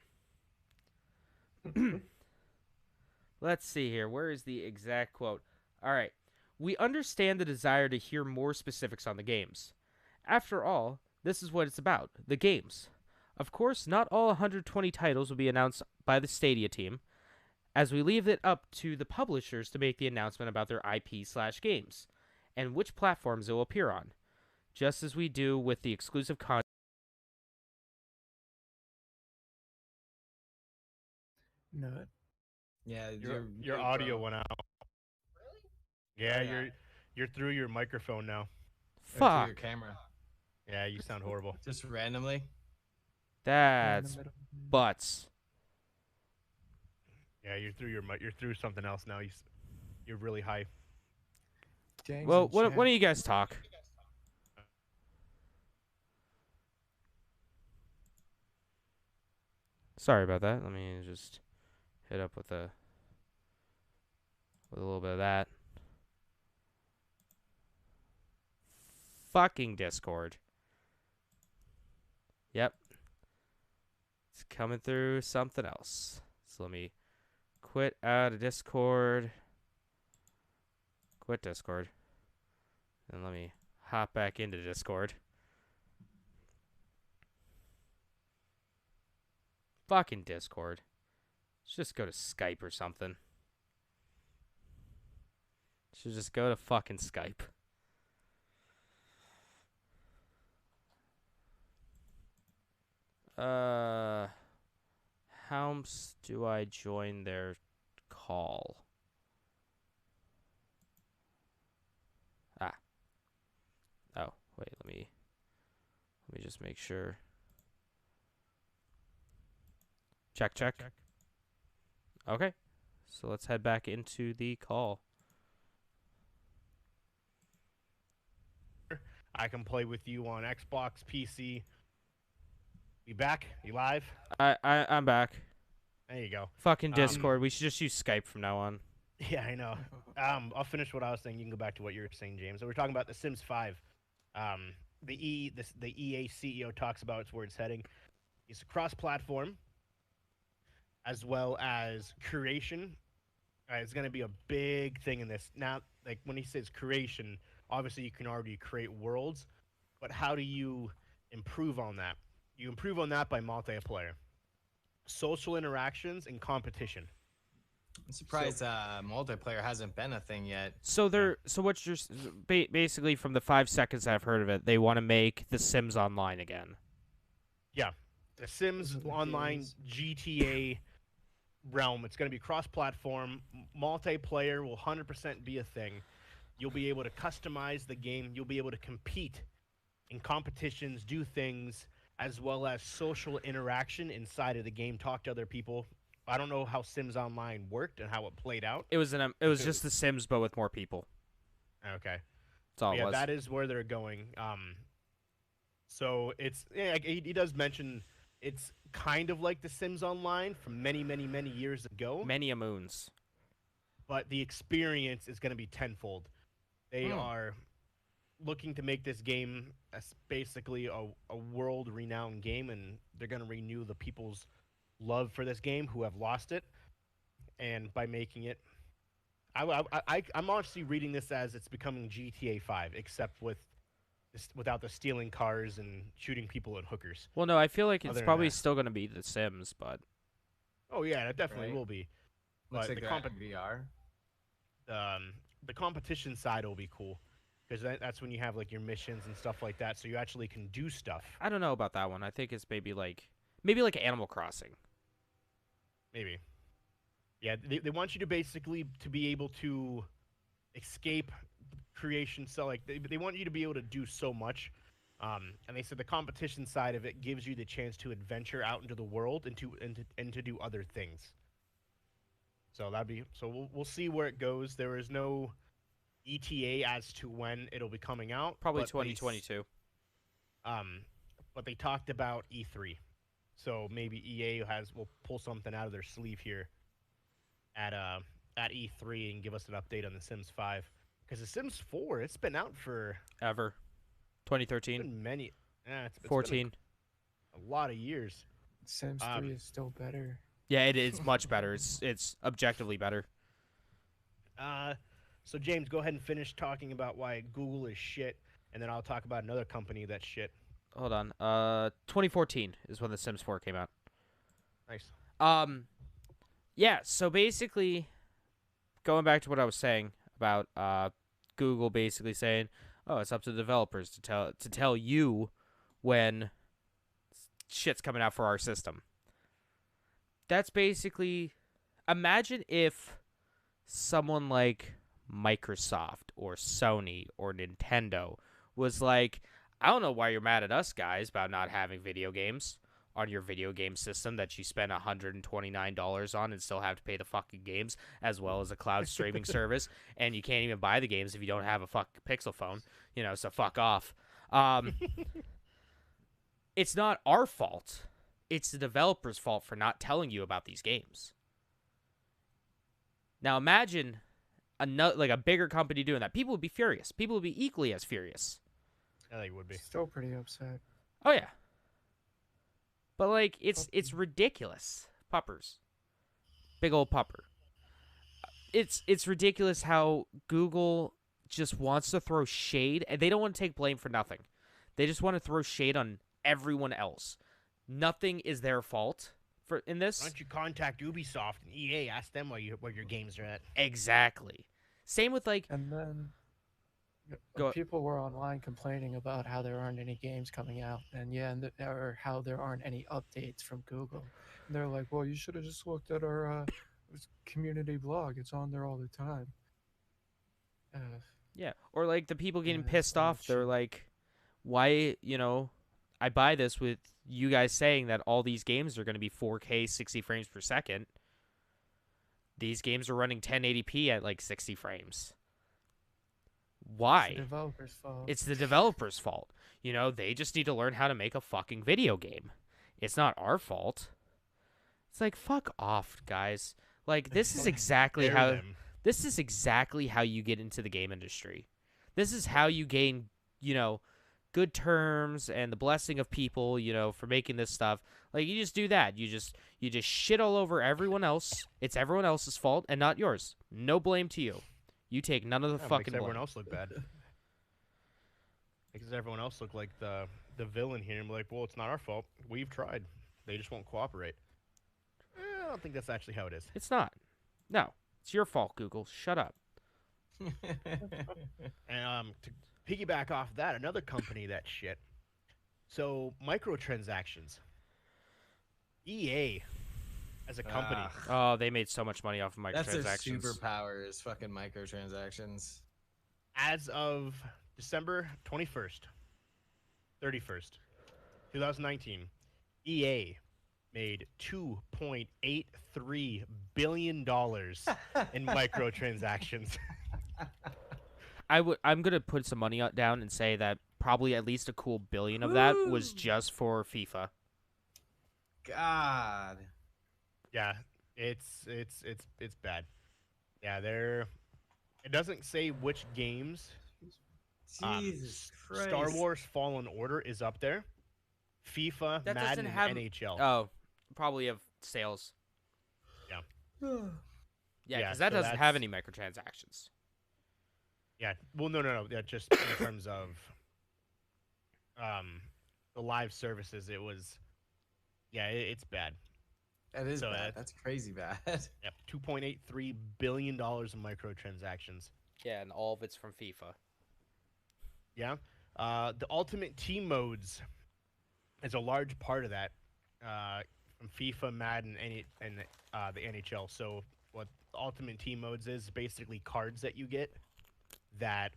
Let's see here. Where is the exact quote? All right. We understand the desire to hear more specifics on the games. After all, this is what it's about, the games. Of course, not all 120 titles will be announced by the Stadia team, as we leave it up to the publishers to make the announcement about their IP/games and which platforms it will appear on, just as we do with the exclusive content. Nut. Yeah, Your audio went out. Yeah, you're through your microphone now. Fuck. Your camera. Yeah, you sound horrible. Just randomly. That's Random butts. Yeah, you're through you're through something else now. You're really high. Gangs Well, in why chat. don't you guys talk? Sorry about that. Let me just hit up with a little bit of that. Fucking Discord. Yep. It's coming through something else. So let me quit out of Discord. Quit Discord. And let me hop back into Discord. Fucking Discord. Let's just go to Skype or something. Should just go to fucking Skype. How do I join their call? Oh, wait, let me just make sure. Check. Okay. So let's head back into the call. I can play with you on Xbox, PC. You back? You live? I'm back. There you go. Fucking Discord. We should just use Skype from now on. Yeah, I know. I'll finish what I was saying. You can go back to what you were saying, James. So we're talking about The Sims 5. The EA CEO talks about where it's heading. It's cross-platform, as well as creation. It's going to be a big thing in this. Now, like when he says creation, obviously you can already create worlds, but how do you improve on that? You improve on that by multiplayer, social interactions, and competition. I'm surprised multiplayer hasn't been a thing yet. So what's your basically from the 5 seconds I've heard of it, they want to make The Sims Online again. Yeah, The Sims Those are the Online days. GTA realm. It's going to be cross-platform. Multiplayer will 100% be a thing. You'll be able to customize the game. You'll be able to compete in competitions, do things, as well as social interaction inside of the game. Talk to other people. I don't know how Sims Online worked and how it played out. It was just The Sims but with more people. Okay. That's all it Yeah, was. that is where they're going. So it's he does mention it's kind of like The Sims Online from many, many, many years ago, Many a moons. but the experience is going to be tenfold. They are looking to make this game as basically a world-renowned game, and they're going to renew the people's love for this game who have lost it, and by making it, I'm honestly reading this as it's becoming GTA 5, except without the stealing cars and shooting people at hookers. Well, no, I feel like Other it's than probably that. still going to be The Sims, but Oh yeah, it definitely Right. will be. Looks But like the they're at VR. the competition side will be cool because that's when you have like your missions and stuff like that, so you actually can do stuff. I don't know about that one. I think it's maybe like Animal Crossing. Maybe. Yeah, they want you to basically to be able to escape creation. So like they want you to be able to do so much. And they said the competition side of it gives you the chance to adventure out into the world and to do other things. So we'll see where it goes. There is no ETA as to when it'll be coming out. Probably but 2022. But they talked about E3. So maybe EA will pull something out of their sleeve here at E3 and give us an update on The Sims 5. Because The Sims 4, it's been out for Ever. it's 2013. been many. It's been 14. a lot of years. Sims 3 is still better. Yeah, it's much better. It's objectively better. So James, go ahead and finish talking about why Google is shit, and then I'll talk about another company that's shit. Hold on. 2014 is when The Sims 4 came out. Nice. Yeah, so basically going back to what I was saying about Google basically saying, "Oh, it's up to the developers to tell you when shit's coming out for our system." That's basically, imagine if someone like Microsoft or Sony or Nintendo was like, "I don't know why you're mad at us guys about not having video games on your video game system that you spend $129 on and still have to pay the fucking games as well as a cloud streaming service, and you can't even buy the games if you don't have a fucking Pixel phone, so fuck off." It's not our fault. It's the developer's fault for not telling you about these games. Now imagine a bigger company doing that. People would be furious. People would be equally as furious. I think it would be. Still pretty upset. Oh yeah. But like it's ridiculous. Puppers. Big old pupper. It's ridiculous how Google just wants to throw shade, and they don't want to take blame for nothing. They just want to throw shade on everyone else. Nothing is their fault in Why this. don't you contact Ubisoft and EA? Ask them where your games are at. Exactly. Same with like And then Go- people were online complaining about how there aren't any games coming out, and or how there aren't any updates from Google. And they're like, "Well, you should have just looked at our community blog. It's on there all the time." yeah, or like the people getting Yeah, it's pissed all off. They're shit. like, why, I buy this with you guys saying that all these games are going to be 4K 60 frames per second. These games are running 1080p at like 60 frames. Why? It's the developer's fault. It's the developer's fault. They just need to learn how to make a fucking video game. It's not our fault. It's like, fuck off, guys. Like, this is exactly Dare how them. this is exactly how you get into the game industry. This is how you gain, good terms and the blessing of people, for making this stuff. Like, you just do that. You just shit all over everyone else. It's everyone else's fault and not yours. No blame to you. You take none of the Yeah, fucking makes everyone blame. else look bad. Makes everyone else look like the villain here and be like, well, it's not our fault. We've tried. They just won't cooperate. I don't think that's actually how it is. It's not. No. It's your fault, Google. Shut up. And to piggyback off that, another company that shit. So microtransactions. EA as a company. Oh, they made so much money off of That's their microtransactions. superpower is fucking microtransactions. As of December 21st, 31st, 2019, EA made $2.83 billion in microtransactions. I'm gonna put some money down and say that probably at least a cool billion of that was Woo! just for FIFA. God. Yeah, it's bad. Yeah, it doesn't say which games. Jesus Christ. Star Wars Fallen Order is up there. FIFA, That Madden, doesn't have- and NHL. Oh, probably of sales. Yeah, Yeah, because that so doesn't have that's- any microtransactions. Yeah. Well, no. Yeah, just in terms of the live services, it was. Yeah, it's bad. That is So bad. That's crazy bad. Yep, $2.83 billion in microtransactions. Yeah, and all of it's from FIFA. Yeah. The Ultimate Team modes is a large part of that from FIFA, Madden, and the NHL. So what Ultimate Team modes is basically cards that you get that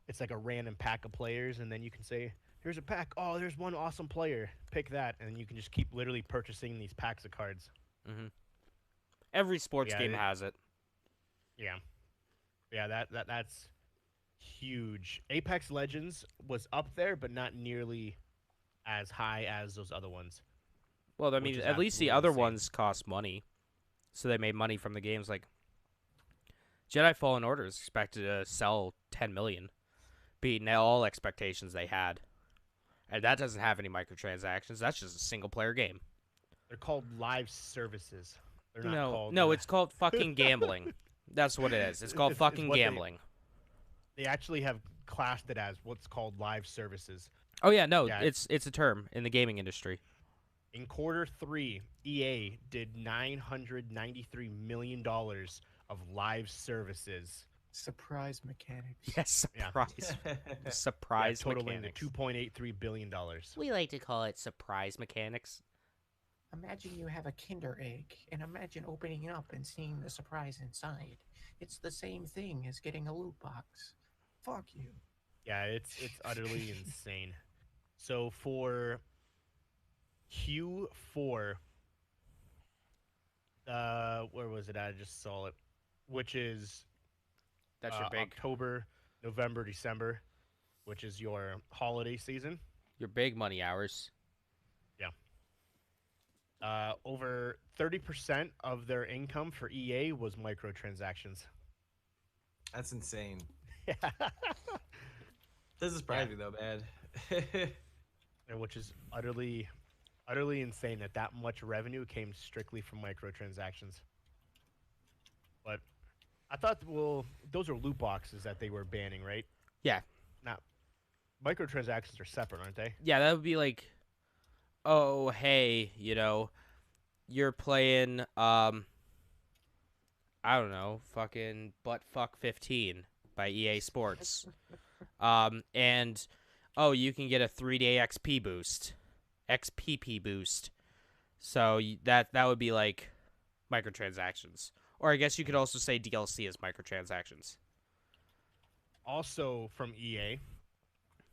it's like a random pack of players, and then you can say, here's a pack. Oh, there's one awesome player. Pick that, and you can just keep literally purchasing these packs of cards. Every sports Yeah, game has it. Yeah. Yeah, that's huge. Apex Legends was up there, but not nearly as high as those other ones. Well, I Which mean, is at least the absolutely other insane. ones cost money, so they made money from the games. Like Jedi Fallen Order is expected to sell 10 million, beating all expectations they had, and that doesn't have any microtransactions. That's just a single player game. They're called live services. They're not No, called. no, it's called fucking gambling. That's what it is. It's called It's fucking what they- gambling. They actually have classed it as what's called live services. Oh yeah, no, Yeah. it's a term in the gaming industry. In quarter 3, EA did $993 million of live services. Surprise mechanics. Yes, Yeah. surprise, surprise totaling mechanics. to $2.83 billion. We like to call it surprise mechanics. Imagine you have a Kinder Egg, and imagine opening it up and seeing the surprise inside. It's the same thing as getting a loot box. Fuck you. Yeah, it's utterly insane. So for Q4, where was it at? I just saw it, which is That's your big, October, November, December, which is your holiday season. your big money hours. Over 30% of their income for EA was microtransactions. That's insane. Yeah. Doesn't surprise me though, man. And which is utterly insane that that much revenue came strictly from microtransactions. But I thought, well, those are loot boxes that they were banning, right? Yeah. Not microtransactions are separate, aren't they? Yeah, that would be like, oh, hey, you're playing, I don't know, fucking Buttfuck 15 by EA Sports. And, oh, you can get a 3-day XPP boost. So that would be like microtransactions. Or I guess you could also say DLC is microtransactions. Also from EA,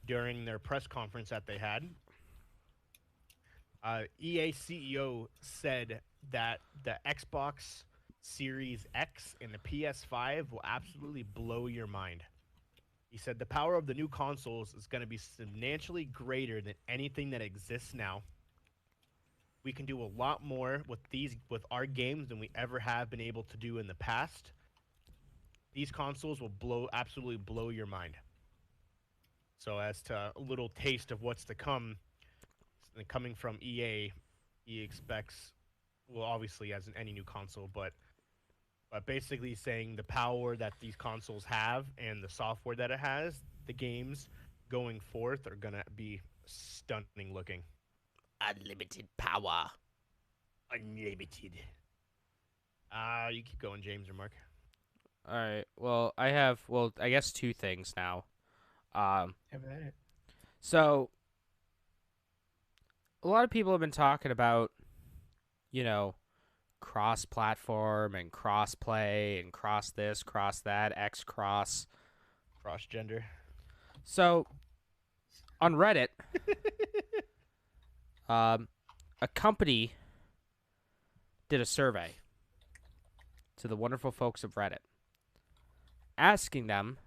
during their press conference that they had, EA CEO said that the Xbox Series X and the PS5 will absolutely blow your mind. He said the power of the new consoles is going to be substantially greater than anything that exists now. We can do a lot more with our games than we ever have been able to do in the past. These consoles will absolutely blow your mind. So as to a little taste of what's to come, coming from EA, he expects, well, obviously as in any new console, but basically saying the power that these consoles have and the software that it has, the games going forth are gonna be stunning looking. Unlimited power. Unlimited. You keep going, James or Mark. All right. Well, I guess two things now. Have at it. So a lot of people have been talking about, cross-platform and cross-play and cross this, cross that, X-cross. Cross-gender. So on Reddit, a company did a survey to the wonderful folks of Reddit, asking them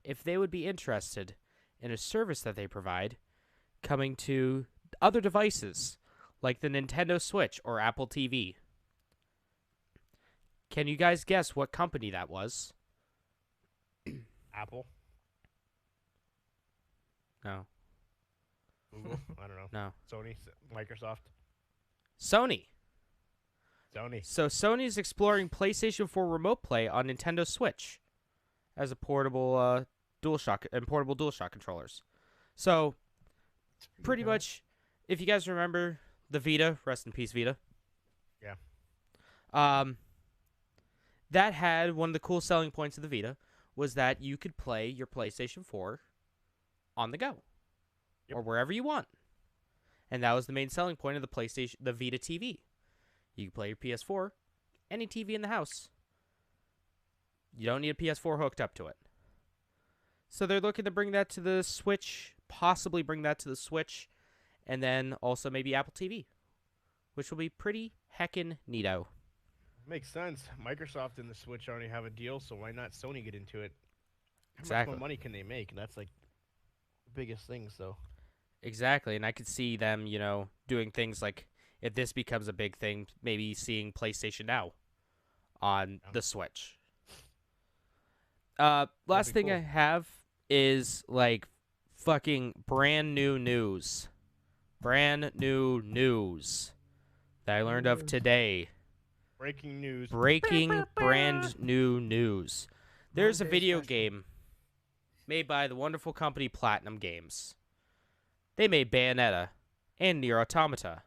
if they would be interested in a service that they provide coming to other devices like the Nintendo Switch or Apple TV. Can you guys guess what company that was? Apple. No. Google. I don't know. No. Sony. Microsoft. Sony. Sony. So Sony is exploring PlayStation 4 Remote Play on Nintendo Switch as a portable DualShock controllers. So pretty dope. much, if you guys remember the Vita, rest in peace Vita. Yeah. That had one of the cool selling points of the Vita was that you could play your PlayStation 4 on the go. Yep. Or wherever you want. And that was the main selling point of the Vita TV. You can play your PS4, any TV in the house. You don't need a PS4 hooked up to it. So they're looking to bring that to the Switch, possibly bring that to the Switch, and then also maybe Apple TV, which will be pretty heckin' neato. Makes sense. Microsoft and the Switch already have a deal, so why not Sony get into it? How Exactly. much more money can they make? And that's like the biggest thing, so. Exactly, and I could see them, doing things like, if this becomes a big thing, maybe seeing PlayStation Now on the Switch. Last thing cool. I have is, like, fucking brand new news. Brand new news that I learned of today. Breaking news. Breaking brand new news. There's a Monday video special. game made by the wonderful company Platinum Games. They made Bayonetta and Nier Automata.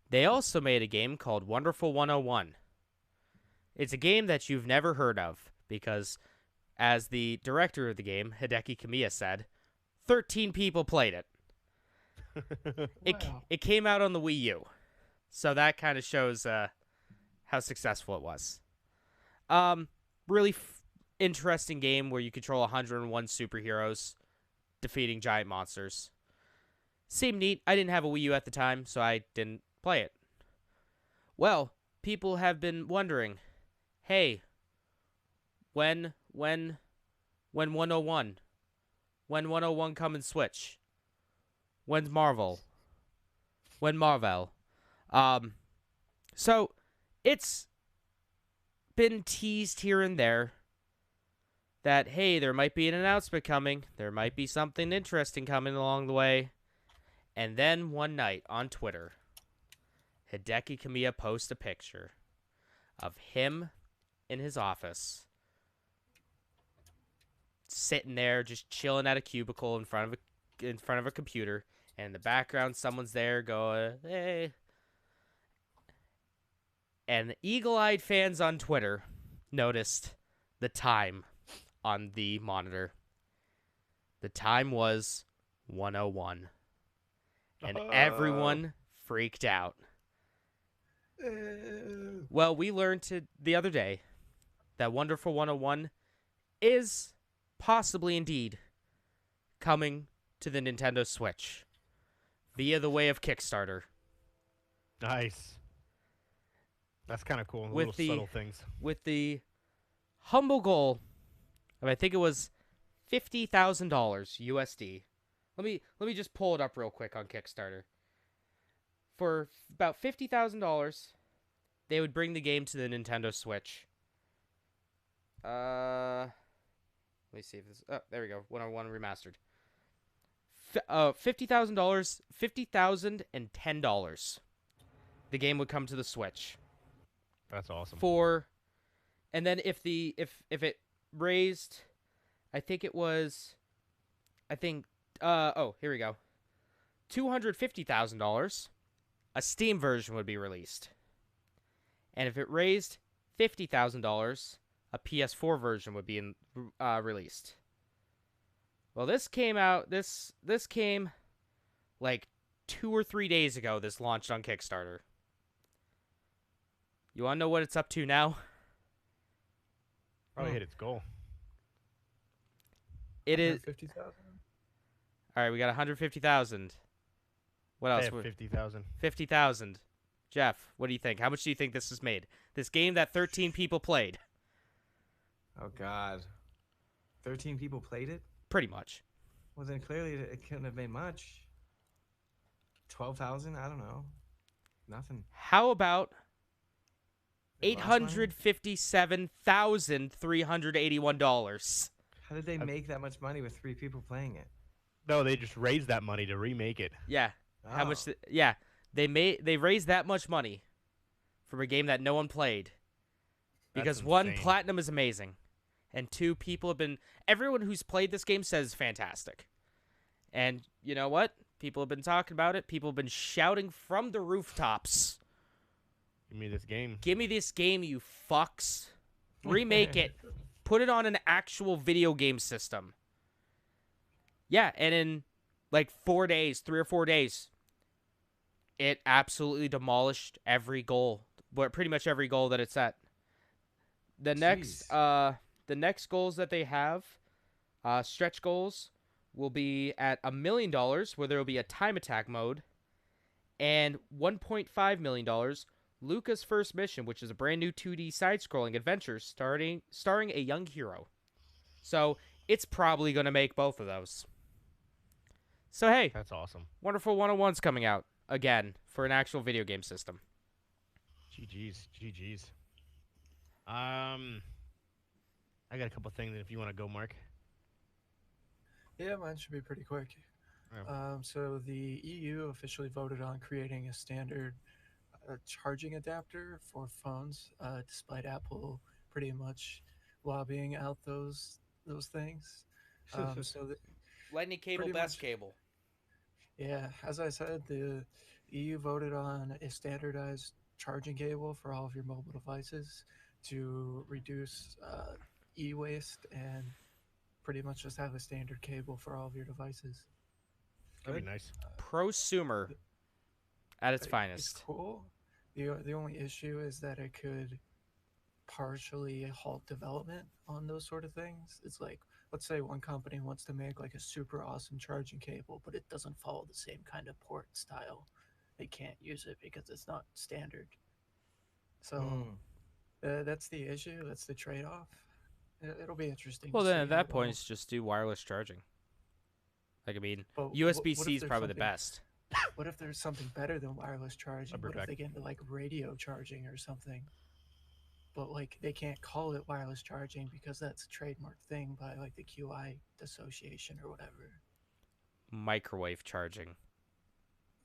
They also made a game called Wonderful 101. It's a game that you've never heard of because, as the director of the game, Hideki Kamiya, said, 13 people played it. Wow. It came out on the Wii U. So that kind of shows how successful it was. Really interesting game where you control 101 superheroes defeating giant monsters. Seemed neat. I didn't have a Wii U at the time, so I didn't play it. Well, people have been wondering, hey, when 101? When 101 come and Switch? When's Marvel? When Marvel? So it's been teased here and there that, hey, there might be an announcement coming. There might be something interesting coming along the way. And then one night on Twitter, Hideki Kamiya posts a picture of him in his office, sitting there just chilling at a cubicle in front of a computer, and in the background someone's there going, "Hey." And eagle-eyed fans on Twitter noticed the time on the monitor. The time was 1:01. And everyone freaked out. Well, we learned the other day that Wonderful 101 is possibly indeed coming to the Nintendo Switch via the way of Kickstarter. Nice. That's kind of cool. With Little subtle things. With the humble goal of, I think it was $50,000 USD. Let me just pull it up real quick on Kickstarter. For about $50,000, they would bring the game to the Nintendo Switch. Let me see if this. Oh, there we go. 101 remastered. $50,000, $50,010. The game would come to the Switch. That's awesome. And then if it raised, I think it was, here we go, $250,000. A Steam version would be released. And if it raised $50,000, a PS4 version would be released. Well, this came like 2 or 3 days ago. This launched on Kickstarter. You want to know what it's up to now? Probably hit its goal. It is 50,000. All right. We got 150,000. What else? 50,000. 50,000. Jeff, what do you think? How much do you think this has made? This game that 13 people played. Oh God, 13 people played it. Pretty much. Well, then clearly it couldn't have made much. 12,000? I don't know. Nothing. How about They lost money? $857,381? How did they make that much money with 3 people playing it? No, they just raised that money to remake it. Yeah. How Oh. much? Yeah. They raised that much money from a game that no one played. Because That's one, insane. platinum is amazing, and two, everyone who's played this game says it's fantastic. And you know what? People have been talking about it. People have been shouting from the rooftops. Give me this game. Give me this game, you fucks. Remake it. Put it on an actual video game system. Yeah, and in like 4 days, 3 or 4 days, it absolutely demolished every goal. Pretty much every goal that it set. The next goals that they have, stretch goals, will be at $1 million, where there will be a time attack mode, and $1.5 million, Luca's First Mission, which is a brand new 2D side-scrolling adventure starring a young hero. So it's probably going to make both of those. So hey, That's awesome. Wonderful 101's coming out again for an actual video game system. GG's. I got a couple things if you want to go, Mark. Yeah, mine should be pretty quick. Alright. So the EU officially voted on creating a standard charging adapter for phones, despite Apple pretty much lobbying out those things. So Lightning cable, Pretty best much. cable. yeah, as I said, the EU voted on a standardized charging cable for all of your mobile devices to reduce e-waste and pretty much just have a standard cable for all of your devices. That'd be nice. Prosumer at its It's finest. cool. The only issue is that it could partially halt development on those sort of things. It's like, let's say one company wants to make like a super awesome charging cable, but it doesn't follow the same kind of port style. They can't use it because it's not standard. So that's the issue. That's the trade-off. It'll be interesting. Well, to then see at how that it point, all- it's just do wireless charging. Like, I mean, but what USB-C if is there's probably the something- best. What if there's something better than wireless charging? I'll be What if back. they get into like radio charging or something? But like they can't call it wireless charging because that's a trademark thing by like the QI Association or whatever. Microwave charging.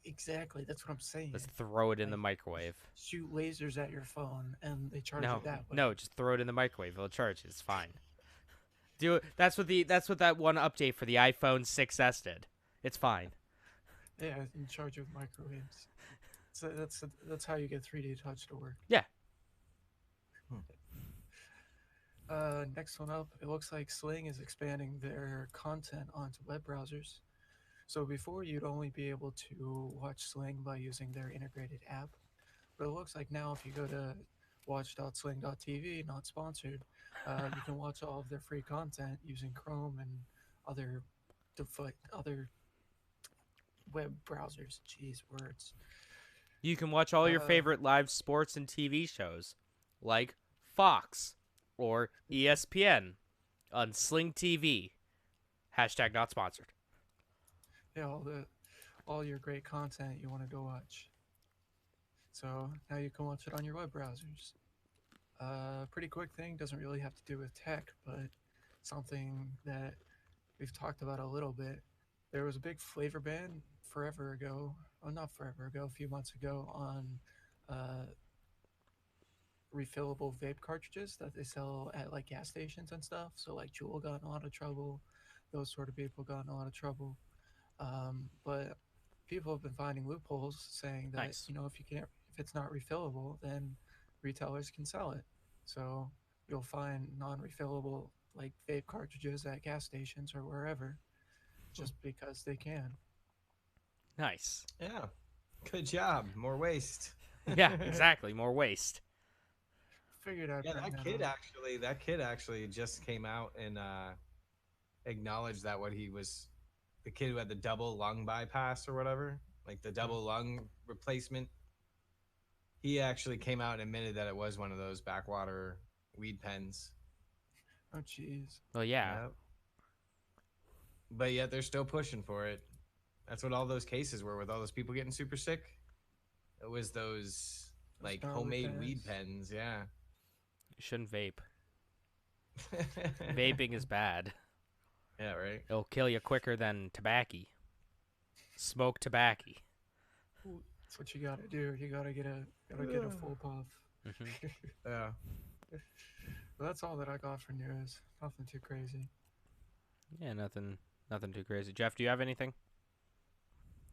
Exactly. That's what I'm saying. Let's throw it in the Like, microwave. shoot lasers at your phone and they charge No, you that way. no, just throw it in the microwave. It'll charge. It's fine. Do it. That's what that one update for the iPhone 6s did. It's fine. Yeah, in charge of microwaves. So that's how you get 3D Touch to work. Yeah. Next one up, it looks like Sling is expanding their content onto web browsers. So before you'd only be able to watch Sling by using their integrated app, but it looks like now if you go to watch.sling.tv, not sponsored, you can watch all of their free content using Chrome and other other web browsers. Jeez, words. You can watch all your Uh, favorite live sports and TV shows, like Fox or ESPN, on Sling TV. Hashtag not sponsored. Yeah, all your great content you want to go watch. So now you can watch it on your web browsers. Pretty quick thing, doesn't really have to do with tech, but something that we've talked about a little bit. There was a big flavor ban forever ago, well, not forever ago, a few months ago, on uh, refillable vape cartridges that they sell at like gas stations and stuff. So like Juul got in a lot of trouble, those sort of people got in a lot of trouble. But people have been finding loopholes, saying that Nice. if it's not refillable, then retailers can sell it. So you'll find non-refillable like vape cartridges at gas stations or wherever, just because they can. Nice. Yeah. Good job. More waste. Yeah, exactly. More waste. Figured out. Yeah, that kid actually just came out and acknowledged that the kid who had the double lung bypass or whatever, like the double lung replacement. He actually came out and admitted that it was one of those backwater weed pens. Oh, jeez. Well, yeah. Yep. But yet they're still pushing for it. That's what all those cases were with all those people getting super sick. It was those like gnarly homemade weed pens. pens, yeah. You shouldn't vape. Vaping is bad. Yeah, right. It'll kill you quicker than tobacco. Smoke tobacco. That's what you gotta do. You gotta get a full puff. Hmm. Yeah. But that's all that I got for news. Nothing too crazy. Yeah, nothing too crazy. Jeff, do you have anything?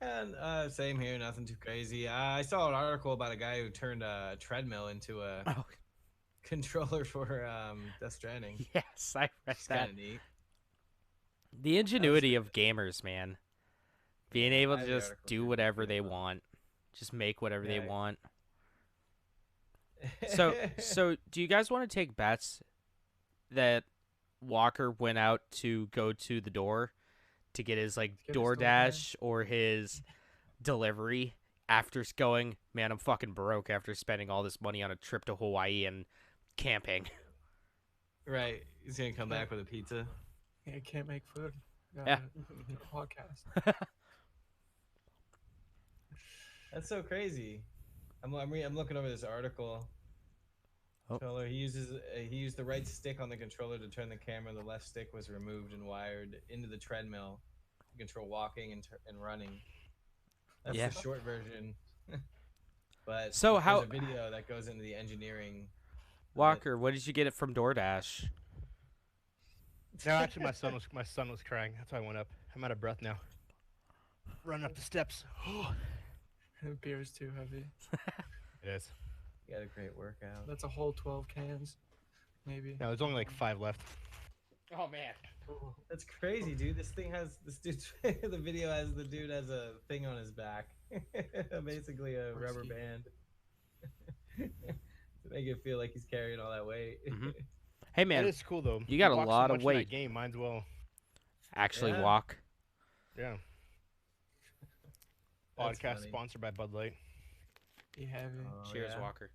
And same here, nothing too crazy. I saw an article about a guy who turned a treadmill into a Oh, controller for Death Stranding. yes, I read It's that. kind of neat. The ingenuity of gamers, man. Being Yeah, able I to have the just article do here. whatever they want. Just make whatever they Yeah. want. So do you guys want to take bets that Walker went out to go to the door to get his like Get his DoorDash or his delivery after going, man, I'm fucking broke after spending all this money on a trip to Hawaii and camping. Right. He's going to come back with a pizza. Yeah, I can't make food. Yeah. Podcast. That's so crazy. I'm looking over this article. Oh. Controller. He used the right stick on the controller to turn the camera. The left stick was removed and wired into the treadmill to control walking and running. That's Yeah. the short version. But So there's how- a video that goes into the engineering. Walker, what did you get it from DoorDash? No, actually, my son was crying. That's why I went up. I'm out of breath now. Running up the steps. The beer's too heavy. It is. You got a great workout. That's a whole 12 cans, maybe. No, there's only like 5 left. Oh man. Ooh. That's crazy, dude. This dude's the video has the dude has a thing on his back, basically a rubber Risky. band, to make it feel like he's carrying all that weight. Mhm. Hey man, That is cool though. you got a walk so lot of much in weight. that game, might as well. actually Yeah. walk. Yeah. That's Podcast funny. sponsored by Bud Light. Be heavy. Oh, Cheers, yeah. Walker.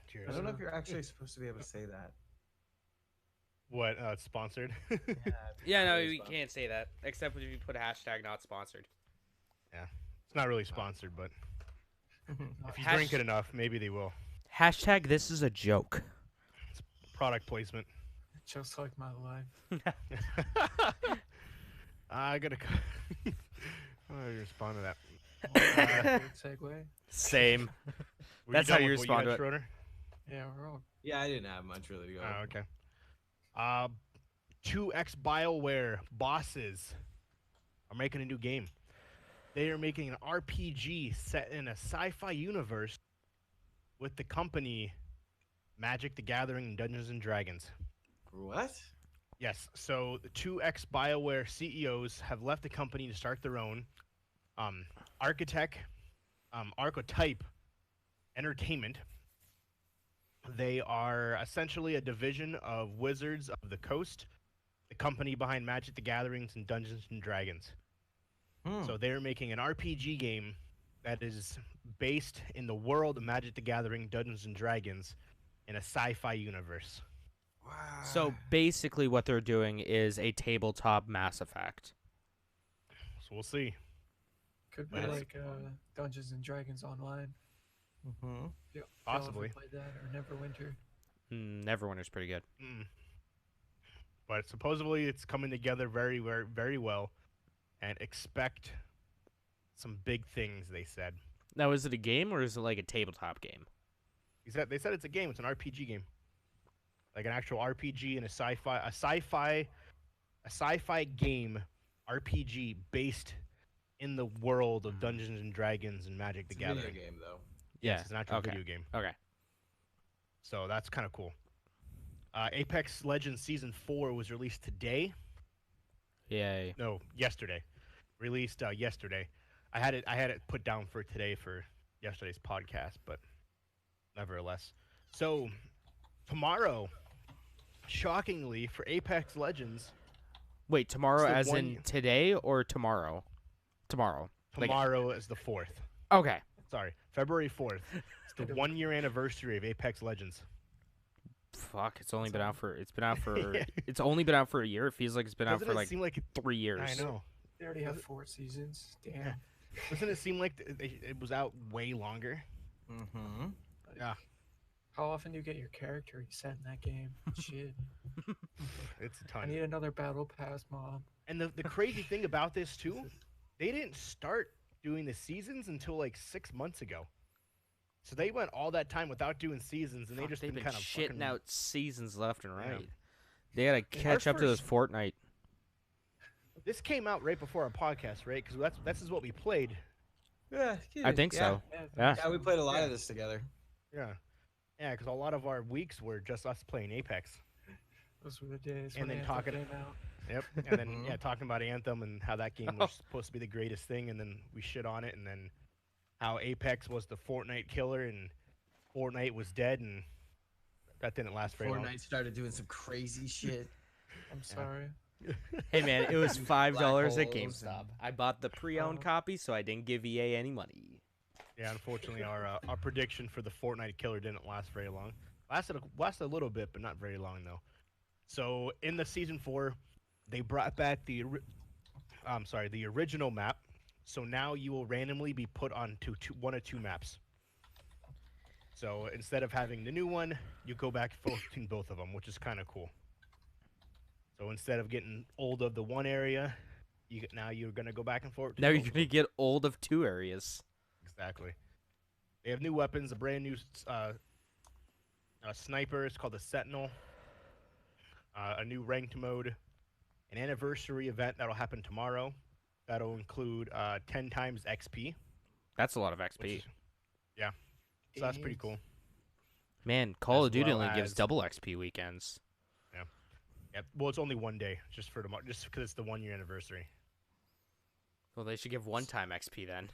Cheers. I don't know if you're actually supposed to be able to say that. What? It's sponsored. Yeah, no, we can't say that except if you put a hashtag not sponsored. It's not really sponsored, but Not if you Hash- drink it enough, maybe they will. Hashtag this is a joke. Product placement. just like my life. I gotta. I respond to that. Good segue. Same. Were That's you how done you with what respond had, to it. Schroeder? Yeah, we're all Yeah, I didn't have much really to go. Oh, okay. Two ex-BioWare bosses are making a new game. They are making an RPG set in a sci-fi universe with the company Magic the Gathering and Dungeons and Dragons. What? Yes, so the two ex-BioWare CEOs have left the company to start their own. Architect, Archetype Entertainment. They are essentially a division of Wizards of the Coast, the company behind Magic the Gatherings and Dungeons and Dragons. So they're making an RPG game that is based in the world of Magic the Gathering, Dungeons and Dragons, in a sci-fi universe. Wow. So basically, what they're doing is a tabletop Mass Effect. So we'll see. could be Nice. like Dungeons and Dragons Online. Mm-hmm. Y'all Possibly. ever played that or Neverwinter? Neverwinter's pretty good. But supposedly it's coming together very, very, very well, and expect some big things. They said. Now, is it a game or is it like a tabletop game? They said it's a game. It's an RPG game, like an actual RPG and a sci-fi game RPG based in the world of Dungeons and Dragons and Magic the It's a video Gathering. game though. Yes, it's an actual okay. video game. Okay. So that's kind of cool. Apex Legends Season 4 was released today. Yay. No, yesterday. Released yesterday. I had it put down for today for yesterday's podcast, but nevertheless. So tomorrow, shockingly for Apex Legends, Wait, tomorrow It's the as one in y- today or tomorrow? Tomorrow. Like- tomorrow is the 4th. Okay. Sorry, February 4th. It's the 1-year anniversary of Apex Legends. Fuck, it's only been out for Yeah. it's only been out for a year. It feels like it's been out Doesn't for it like seem like 3 years. I know. They already have 4 seasons. Damn. Doesn't it seem like it was out way longer? Mm-hmm. Yeah, How often do you get your character reset in that game? Shit. it's a I ton. need another battle pass mob. And the crazy thing about this too, they didn't start doing the seasons until like 6 months ago. So they went all that time without doing seasons, and Fuck, they just they've been kind of shitting fucking, out seasons left and Yeah. right. They gotta catch up to this Fortnite. This came out right before our podcast, right? Because that's is what we played. Yeah, I think so. Yeah. Yeah, we played a lot of this together. Yeah, yeah. Because a lot of our weeks were just us playing Apex. Those were the days And when then Anthem talking- came out. Yep. And then Mhm. yeah, talking about Anthem and how that game was supposed to be the greatest thing, and then we shit on it, and then how Apex was the Fortnite killer, and Fortnite was dead, and that didn't last very long. Fortnite started doing some crazy shit. I'm sorry. Hey man, it was $5 at holes GameStop. and- I bought the pre-owned copy, so I didn't give EA any money. Yeah, unfortunately, our prediction for the Fortnite killer didn't last very long. Lasted a little bit, but not very long though. So in the season 4, they brought back the original map. So now you will randomly be put on one of two maps. So instead of having the new one, you go back between both of them, which is kind of cool. So instead of getting old of the one area, now you're gonna go back and forth. to Now you're both. gonna get old of 2 areas. Exactly. They have new weapons, a brand new sniper. It's called the Sentinel. A new ranked mode. An anniversary event that'll happen tomorrow. That'll include 10 times XP. That's a lot of which XP. is- yeah. So that's pretty cool. Man, Call as of Duty well only gives as- double XP weekends. Yeah. Well, it's only one day, just for tomorrow, just because it's the 1-year anniversary. Well, they should give one-time XP then.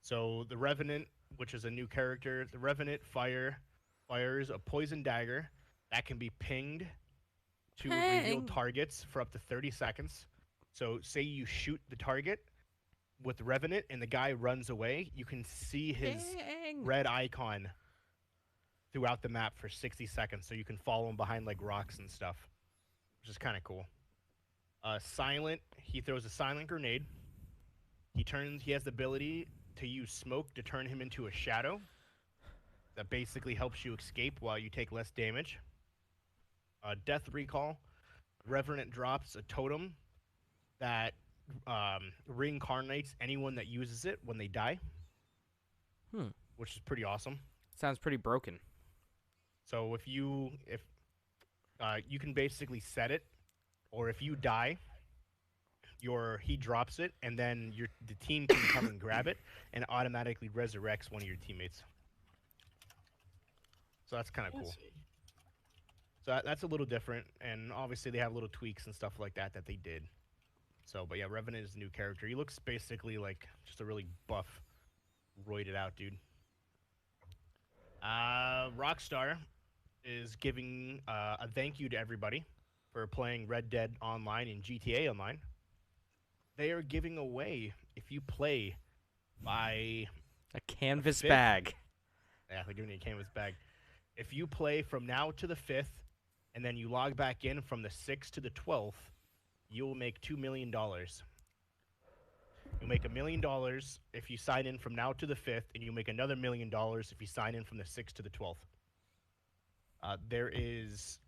So the Revenant, which is a new character, the Revenant fires a poison dagger that can be pinged to reveal targets for up to 30 seconds. So say you shoot the target with Revenant and the guy runs away, you can see his red icon throughout the map for 60 seconds. So you can follow him behind like rocks and stuff, which is kind of cool. Silent, he throws a silent grenade. He has the ability to use smoke to turn him into a shadow that basically helps you escape while you take less damage. Death Recall, Revenant drops a totem that reincarnates anyone that uses it when they die, which is pretty awesome. Sounds pretty broken. So if you can basically set it, or if you die, he drops it, and then the team can come and grab it, and it automatically resurrects one of your teammates. So that's kind of cool. So that's a little different, and obviously they have little tweaks and stuff like that they did. So, but yeah, Revenant is a new character. He looks basically like just a really buff, roided out dude. Rockstar is giving a thank you to everybody for playing Red Dead Online and GTA Online. They are giving away, if you play by A canvas 5th. bag. Yeah, they're giving you a canvas bag. If you play from now to the 5th, and then you log back in from the 6th to the 12th, you will make $2 million. You'll make $1 million if you sign in from now to the 5th, and you'll make another $1 million if you sign in from the 6th to the 12th. There is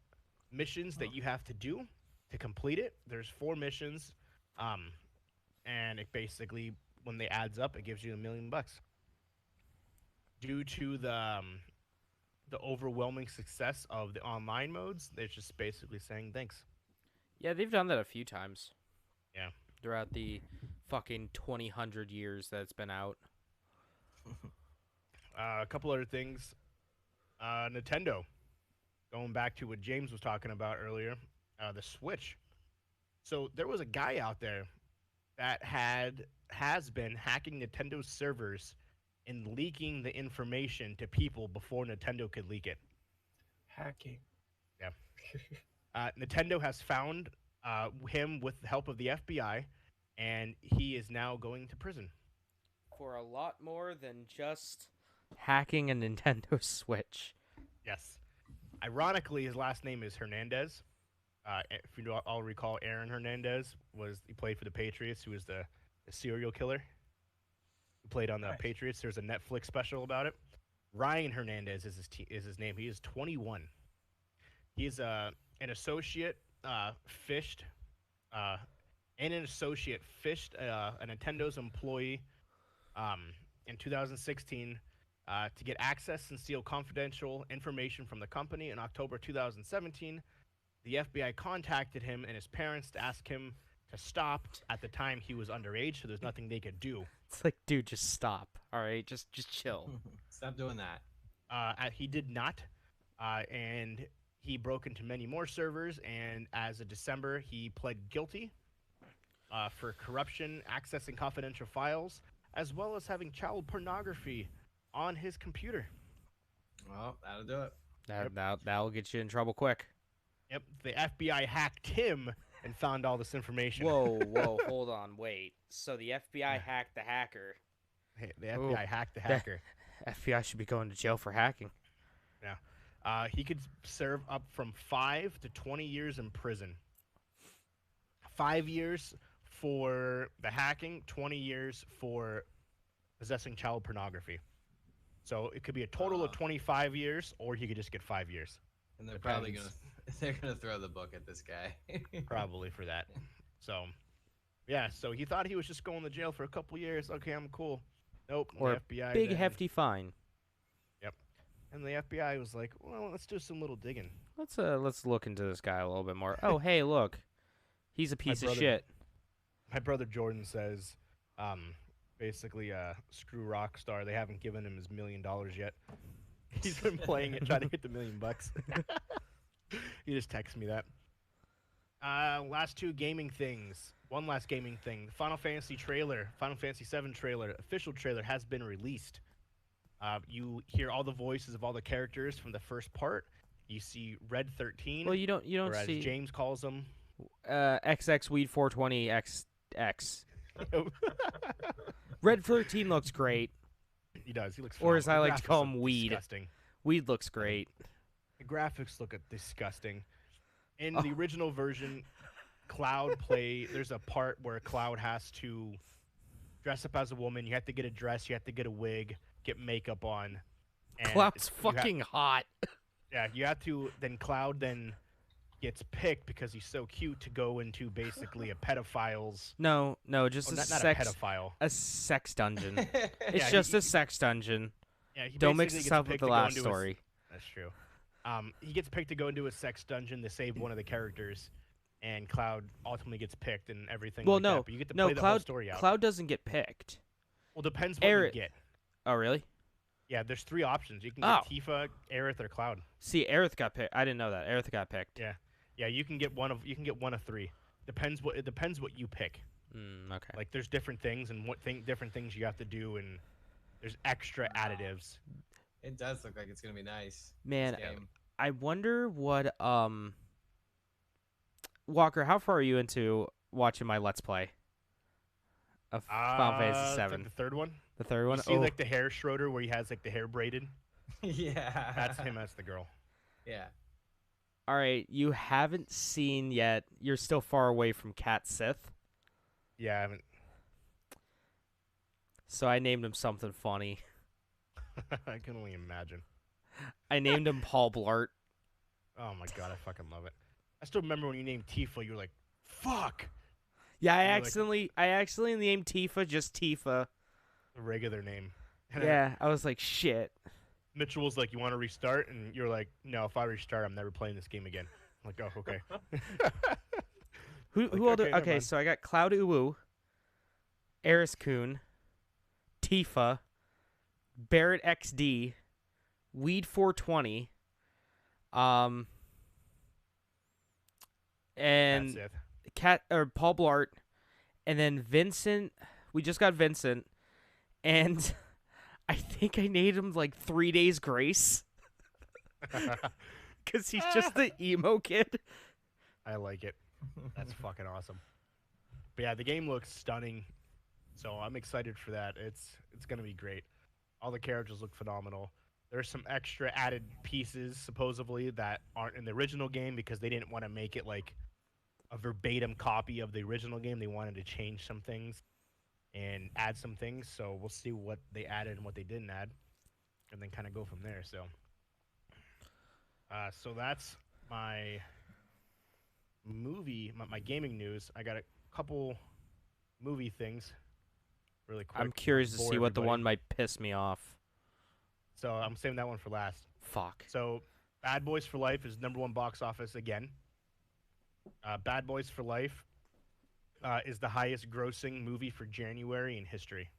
missions that you have to do to complete it. There's 4 missions, and it basically, when they adds up, it gives you $1 million. Due to the overwhelming success of the online modes, they're just basically saying thanks. Yeah, they've done that a few times. Yeah. Throughout the fucking 2,000 years that it's been out. A couple other things. Nintendo. Going back to what James was talking about earlier, the Switch. So there was a guy out there that has been hacking Nintendo's servers and leaking the information to people before Nintendo could leak it. Hacking. Yeah. Nintendo has found him with the help of the FBI, and he is now going to prison. For a lot more than just hacking a Nintendo Switch. Yes. Ironically, his last name is Hernandez. If you all recall, Aaron Hernandez he played for the Patriots, who was the serial killer who played on the Patriots. There's a Netflix special about it. Ryan Hernandez is his name. He is 21. He's an associate fished a Nintendo's employee in 2016 to get access and steal confidential information from the company. In October 2017, the FBI contacted him and his parents to ask him to stop. At the time, he was underage, so there's nothing they could do. It's like, dude, just stop. All right, just chill. Stop doing that. He did not, and he broke into many more servers, and as of December, he pled guilty for corruption, accessing confidential files, as well as having child pornography on his computer. Well, that'll do it. That'll get you in trouble quick. Yep, the FBI hacked him and found all this information. Whoa, hold on, wait. So the FBI hacked the hacker. Hey, the FBI hacked the hacker. FBI should be going to jail for hacking. Yeah. He could serve up from 5 to 20 years in prison. 5 years for the hacking, 20 years for possessing child pornography. So it could be a total of 25 years, or he could just get 5 years. And they're Depends. probably gonna throw the book at this guy. Probably for that. So, yeah. So he thought he was just going to jail for a couple years. Okay, I'm cool. Nope. Or the FBI big then- hefty fine. Yep. And the FBI was like, well, let's do some little digging. Let's look into this guy a little bit more. Oh, hey, look. He's a piece of brother- shit. My brother Jordan says, basically, screw Rockstar. They haven't given him his $1 million yet. He's been playing it, trying to get the $1 million. He just texted me that. Last two gaming things. One last gaming thing. The Final Fantasy trailer, Final Fantasy VII trailer, official trailer has been released. You hear all the voices of all the characters from the first part. You see Red 13. Well, you don't or as see James calls them. XX Weed 420 XX. Red 13 looks great. He does. He looks. Or as phenomenal. I The like to graphics call look him, Weed. Disgusting. Weed looks great. The graphics look disgusting. In the original version, Cloud there's a part where Cloud has to dress up as a woman. You have to get a dress. You have to get a wig. Get makeup on. And Cloud's you ha- fucking hot. Yeah, you have to. Then Cloud then gets picked because he's so cute to go into basically a pedophile's. No, just Oh, a not a sex pedophile. a sex dungeon. It's Yeah, just a sex dungeon. Yeah, he Don't mix basically this gets up with picked the to go last into story. That's true. He gets picked to go into a sex dungeon to save one of the characters, and Cloud ultimately gets picked and everything Well, like no, that. But you get to play the whole story out. Cloud doesn't get picked. Well, depends what Aerith- you get. Oh, really? Yeah, there's 3 options. You can Oh. get Tifa, Aerith, or Cloud. See, Aerith got picked. I didn't know that. Aerith got picked. Yeah, you can get one of 3. Depends what you pick. Okay. Like there's different things and different things you have to do, and there's extra additives. It does look like it's gonna be nice. Man, this game. I wonder what Walker, how far are you into watching my Let's Play of Final Fantasy It's like VII? the third one. The third one? You see like the hair Schroeder where he has like the hair braided. Yeah. That's him. That's the girl. Yeah. All right, you haven't seen yet. You're still far away from Cat Sith. Yeah, I haven't. So I named him something funny. I can only imagine. I named him Paul Blart. Oh my god, I fucking love it. I still remember when you named Tifa, you were like, "Fuck." Yeah, I You're like- accidentally named Tifa just Tifa. A regular name. And Yeah, I was like, shit. Mitchell was like, "You want to restart?" And you're like, "No, if I restart, I'm never playing this game again." I'm like, "Oh, okay." Who Like, other? okay, never Okay, mind. so I got Cloud Uwu, Eris Kun, Tifa, Barrett XD, Weed 420, and That's it. Paul Blart, and then Vincent. We just got Vincent, and I think I named him like 3 Days Grace because he's just the emo kid. I like it. That's fucking awesome. But yeah, the game looks stunning, so I'm excited for that. It's gonna be great. All the characters look phenomenal. There's some extra added pieces supposedly that aren't in the original game because they didn't want to make it like a verbatim copy of the original game. They wanted to change some things and add some things. So we'll see what they added and what they didn't add, and then kind of go from there. So that's my my gaming news. I got a couple movie things really quick. I'm curious to before see what the everybody. one might piss me off. So I'm saving that one for last. Fuck. So Bad Boys for Life is #1 box office again. Bad Boys for Life is the highest grossing movie for January in history.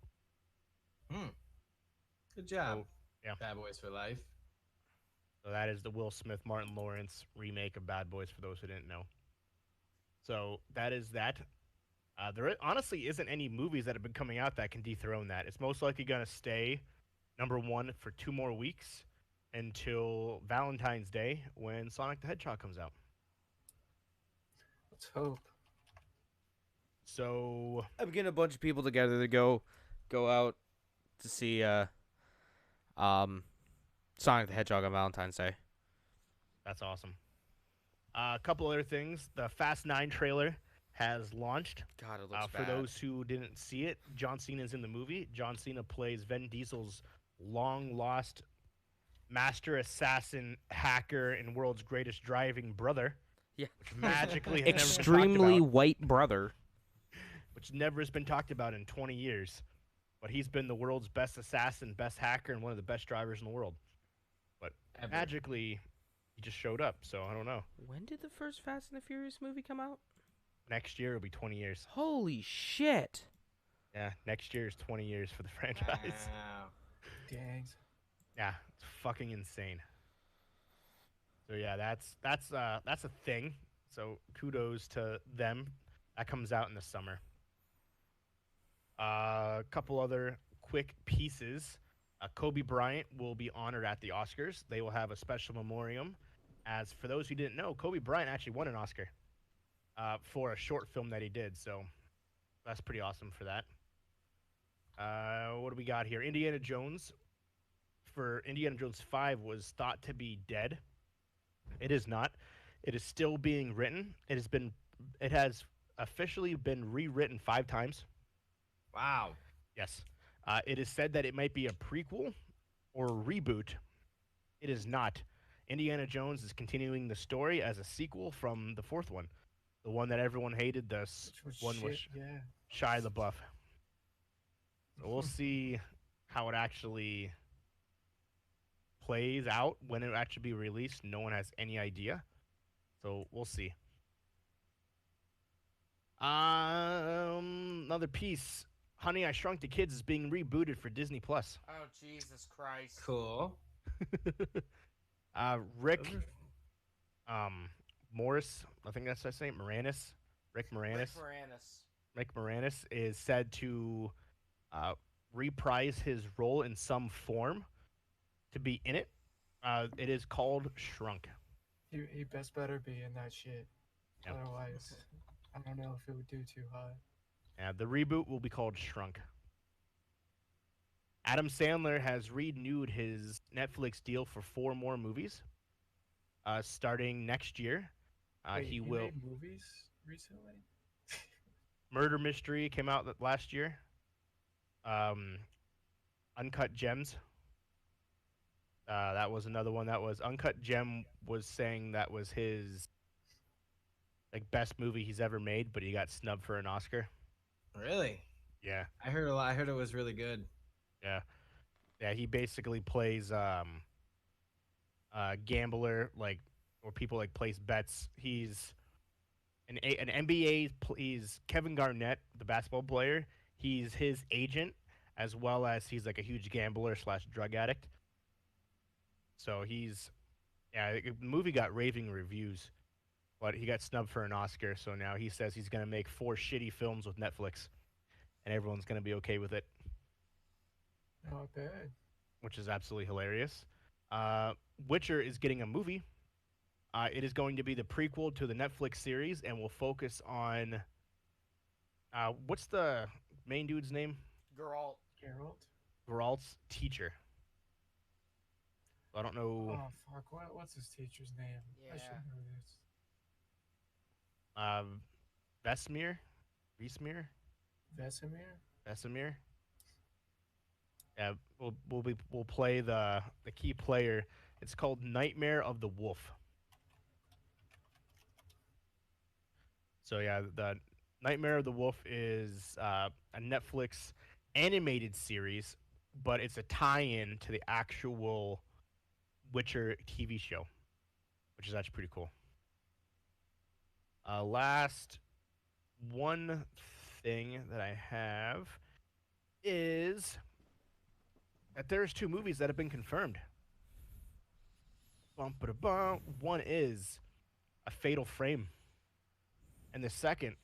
Good job. So, yeah. Bad Boys for Life. So that is the Will Smith, Martin Lawrence remake of Bad Boys for those who didn't know. So that is that. There honestly isn't any movies that have been coming out that can dethrone that. It's most likely going to stay #1 for 2 more weeks until Valentine's Day when Sonic the Hedgehog comes out. Let's hope. So I'm getting a bunch of people together to go out to see Sonic the Hedgehog on Valentine's Day. that's awesome. A couple other things. The Fast 9 trailer has launched. God, it looks For those who didn't see it, John Cena's in the movie. John Cena plays Vin Diesel's long-lost master assassin, hacker, and world's greatest driving brother. Yeah. Which magically has extremely never been talked about, white brother. which never has been talked about in 20 years. But he's been the world's best assassin, best hacker, and one of the best drivers in the world. But Ever. magically, he just showed up, so I don't know. When did the first Fast and the Furious movie come out? Next year will be 20 years. Holy shit. Yeah, next year is 20 years for the franchise. Wow. Dang. Yeah, it's fucking insane. So yeah, that's a thing. So kudos to them. That comes out in the summer. A couple other quick pieces. Kobe Bryant will be honored at the Oscars. They will have a special memoriam. As for those who didn't know, Kobe Bryant actually won an Oscar for a short film that he did. So that's pretty awesome for that. What do we got here? Indiana Jones. For Indiana Jones 5 was thought to be dead. It is not. It is still being written. It has officially been rewritten 5 times. Wow. Yes. It is said that it might be a prequel or a reboot. It is not. Indiana Jones is continuing the story as a sequel from the fourth one, the one that everyone hated. Which was One was shit, yeah. Shia LaBeouf. So we'll see how it actually plays out when it actually be released. No one has any idea, so we'll see. Another piece. Honey, I Shrunk the Kids is being rebooted for Disney Plus. Oh, Jesus Christ. Cool. Rick Those Morris, I think that's his name, Moranis. Rick Moranis. Rick Moranis is said to reprise his role in some form to be in it. It is called Shrunk. He best better be in that shit. Yep. Otherwise, I don't know if it would do too hot. The reboot will be called Shrunk. Adam Sandler has renewed his Netflix deal for 4 more movies, starting next year. Wait, He he will. made movies recently? Murder Mystery came out last year. Uncut Gems. That was another one. That was Uncut Gem was saying that was his best movie he's ever made, but he got snubbed for an Oscar. Really? Yeah. I heard a lot. I heard it was really good. Yeah, he basically plays gambler, or people place bets. He's an NBA. He's Kevin Garnett, the basketball player. He's his agent, as well as he's a huge gambler / drug addict. So the movie got raving reviews, but he got snubbed for an Oscar. So now he says he's gonna make 4 shitty films with Netflix, and everyone's gonna be okay with it. Not bad. Which is absolutely hilarious. Witcher is getting a movie. It is going to be the prequel to the Netflix series and will focus on what's the main dude's name? Geralt. Geralt's teacher. I don't know. Oh fuck! What's his teacher's name? I should Yeah. know this. Vesemir. Vesemir. Yeah, we'll play the key player. It's called Nightmare of the Wolf. So yeah, the Nightmare of the Wolf is a Netflix animated series, but it's a tie-in to the actual Witcher TV show, which is actually pretty cool. Last one thing that I have is that there's 2 movies that have been confirmed. One is A Fatal Frame, and the second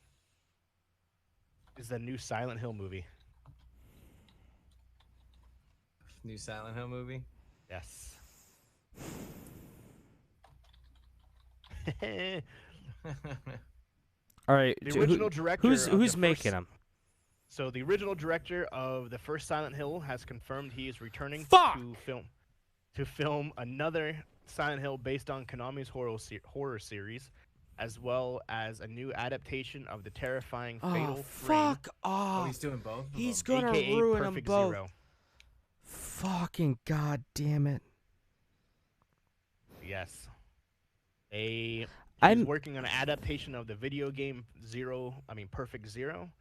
is the new Silent Hill movie. New Silent Hill movie. Yes. All right. The original director. Who's making them? So the original director of the first Silent Hill has confirmed he is returning Fuck! to film another Silent Hill based on Konami's horror series, as well as a new adaptation of the terrifying Fatal Frame, Fuck off! Oh, he's doing both. of He's them. gonna aka ruin them Perfect both. Zero. Fucking goddamn it! Yes. He's I'm working on an adaptation of the video game Perfect Zero.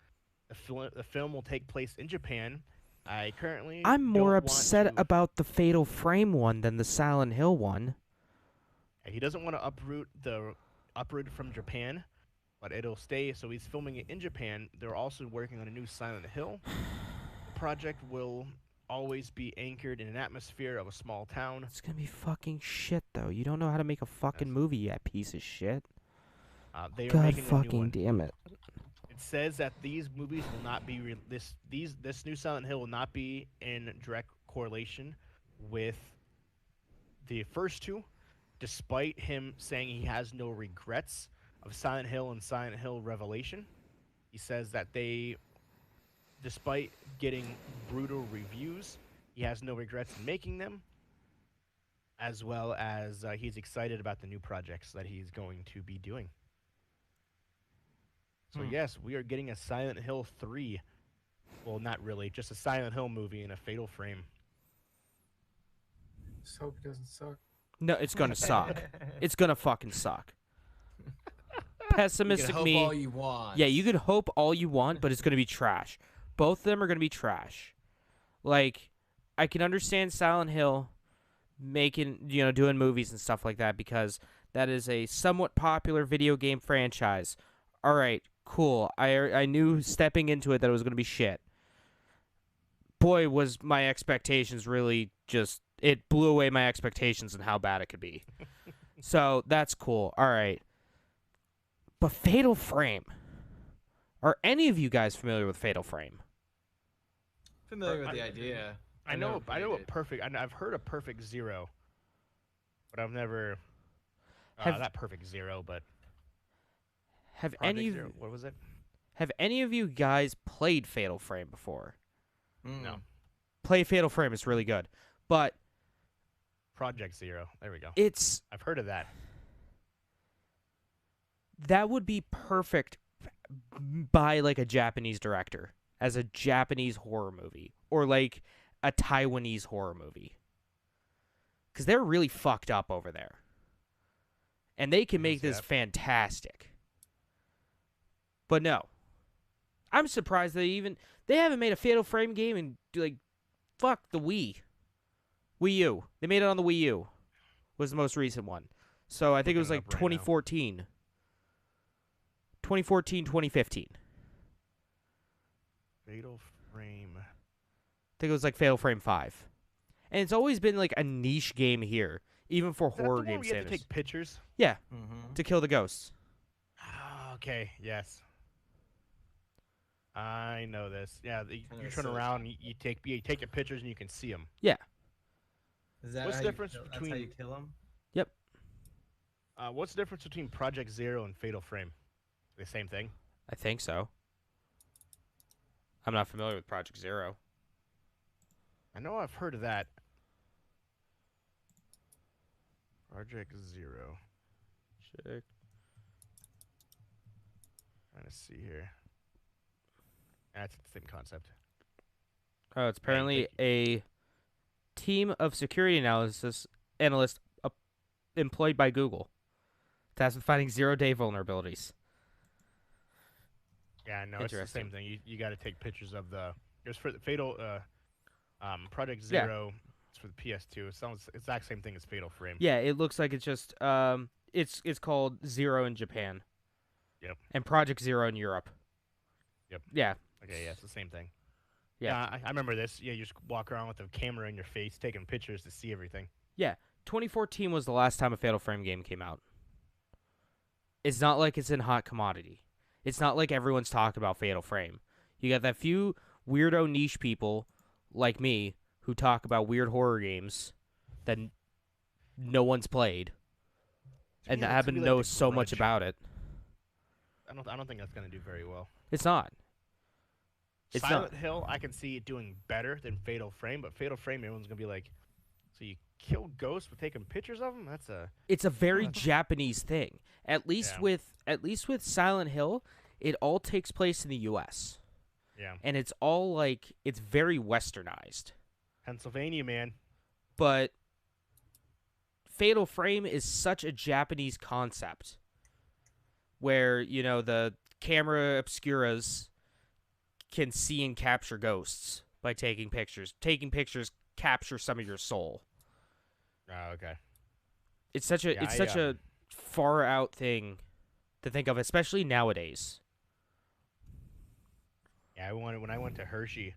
The film will take place in Japan. I'm more don't upset want to- about the Fatal Frame one than the Silent Hill one. He doesn't want to uproot from Japan, but it'll stay. So he's filming it in Japan. They're also working on a new Silent Hill. The project will always be anchored in an atmosphere of a small town. It's gonna be fucking shit though. You don't know how to make a fucking Yes. movie, you piece of shit. They are God making a new fucking one. damn it. It says that these movies will not be this new Silent Hill will not be in direct correlation with the first 2, despite him saying he has no regrets of Silent Hill and Silent Hill Revelation. He says that despite getting brutal reviews, he has no regrets in making them, as well as he's excited about the new projects that he's going to be doing. So yes, we are getting a Silent Hill 3. Well, not really, just a Silent Hill movie in a Fatal Frame. Just hope it doesn't suck. No, it's gonna suck. It's gonna fucking suck. You Pessimistic can hope me. all you want. Yeah, you could hope all you want, but it's gonna be trash. Both of them are gonna be trash. Like, I can understand Silent Hill making, doing movies and stuff like that because that is a somewhat popular video game franchise. All right, cool. I knew stepping into it that it was gonna be shit. Boy, was my expectations really just, it blew away my expectations and how bad it could be. So that's cool. All right. But Fatal Frame. Are any of you guys familiar with Fatal Frame? Familiar with the idea. I know never played what it. Perfect. I've heard of Perfect Zero, but I've never. Have- Not Perfect Zero, but Have Project any of Zero. What was it? Have any of you guys played Fatal Frame before? No. Play Fatal Frame, it's really good. But Project Zero. There we go. it's I've heard of that. that would be perfect by like a Japanese director as a Japanese horror movie or like a Taiwanese horror movie. Cuz they're really fucked up over there. And they can make this Yep. fantastic. But no. I'm surprised they haven't made a Fatal Frame game in like fuck the Wii U. They made it on the Wii U. Was the most recent one. So I think it was Looking like it up right now. 2014. 2014, 2015. Fatal Frame. I think it was like Fatal Frame 5. And it's always been like a niche game here, even for Is that horror the one game where you have to standards. take pictures? Yeah, Mm-hmm. to kill the ghosts. Ah, okay. Yes. I know this. Yeah, you Kinda turn so- around, you take your pictures, and you can see them. Is that What's how the you difference kill- That's between- how you kill them? What's the difference between Project Zero and Fatal Frame? The same thing. I think so. I'm not familiar with Project Zero. I know I've heard of that. Project Zero. Check. Trying to see here. That's the same concept. Oh, it's apparently a team of security analysts employed by Google tasked with finding zero-day vulnerabilities. Yeah, I know it's the Interesting. same thing. You got to take pictures of the. It was for the Fatal. Project Yeah. Zero. It's for the PS2. It sounds exact same thing as Fatal Frame. Yeah, it looks like it's just it's called Zero in Japan. Yep. And Project Zero in Europe. Yep. Yeah. Okay, yeah, it's the same thing. Yeah. I remember this. Yeah, you just walk around with a camera in your face, taking pictures to see everything. 2014 was the last time a Fatal Frame game came out. It's not like it's in hot commodity. It's not like everyone's talking about Fatal Frame. You got that few weirdo niche people like me who talk about weird horror games that no one's played To and me, that that's happen gonna to be like know The so much Grudge. about it. I don't think that's gonna do very well. It's not. It's not. Silent Hill, I can see it doing better than Fatal Frame, but Fatal Frame, everyone's gonna be like, so you kill ghosts with taking pictures of them? That's a It's a very Japanese thing. At least Yeah. with Silent Hill, it all takes place in the US. yeah. And it's all like it's very westernized. Pennsylvania, man. But Fatal Frame is such a Japanese concept where, the camera obscuras can see and capture ghosts by taking pictures. Taking pictures capture some of your soul. Oh, okay. It's such a Yeah, it's I, such a far out thing to think of, especially nowadays. Yeah, when I went to Hershey,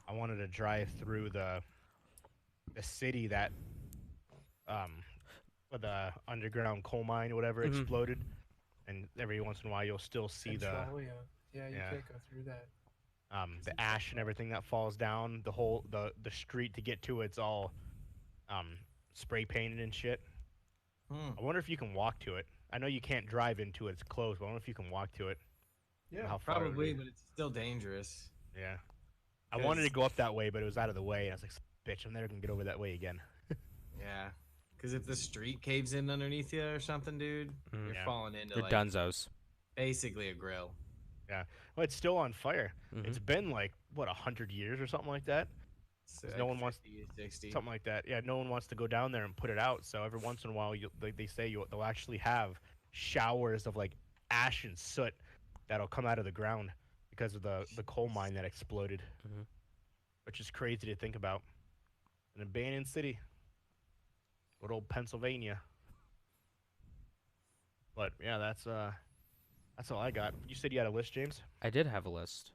I wanted to drive through the city that where the underground coal mine or whatever Mhm. exploded, and every once in a while you'll still see the Centralia. Yeah, you yeah. can't go through that. the ash and everything that falls down the whole the street to get to it's all spray painted and shit. Hmm. I wonder if you can walk to it. I know you can't drive into it; it's closed. But I wonder if you can walk to it. Yeah, how far it would probably, be. but it's still dangerous. Yeah, I wanted to 'Cause- go up that way, but it was out of the way, and I was like, "Bitch, I'm never gonna get over that way again." Yeah, because if the street caves in underneath you or something, dude, Mhm. you're Yeah. falling into They're like dunzos. basically a grill. Well, it's still on fire. Mhm. It's been like what 100 years or something like that. So no one wants 50, 60. something like that. Yeah, no one wants to go down there and put it out. So every once in a while, they say they'll actually have showers of like ash and soot that'll come out of the ground because of the coal mine that exploded, Mhm. which is crazy to think about. An abandoned city, good old Pennsylvania. But yeah, that's all I got. You said you had a list, James? I did have a list.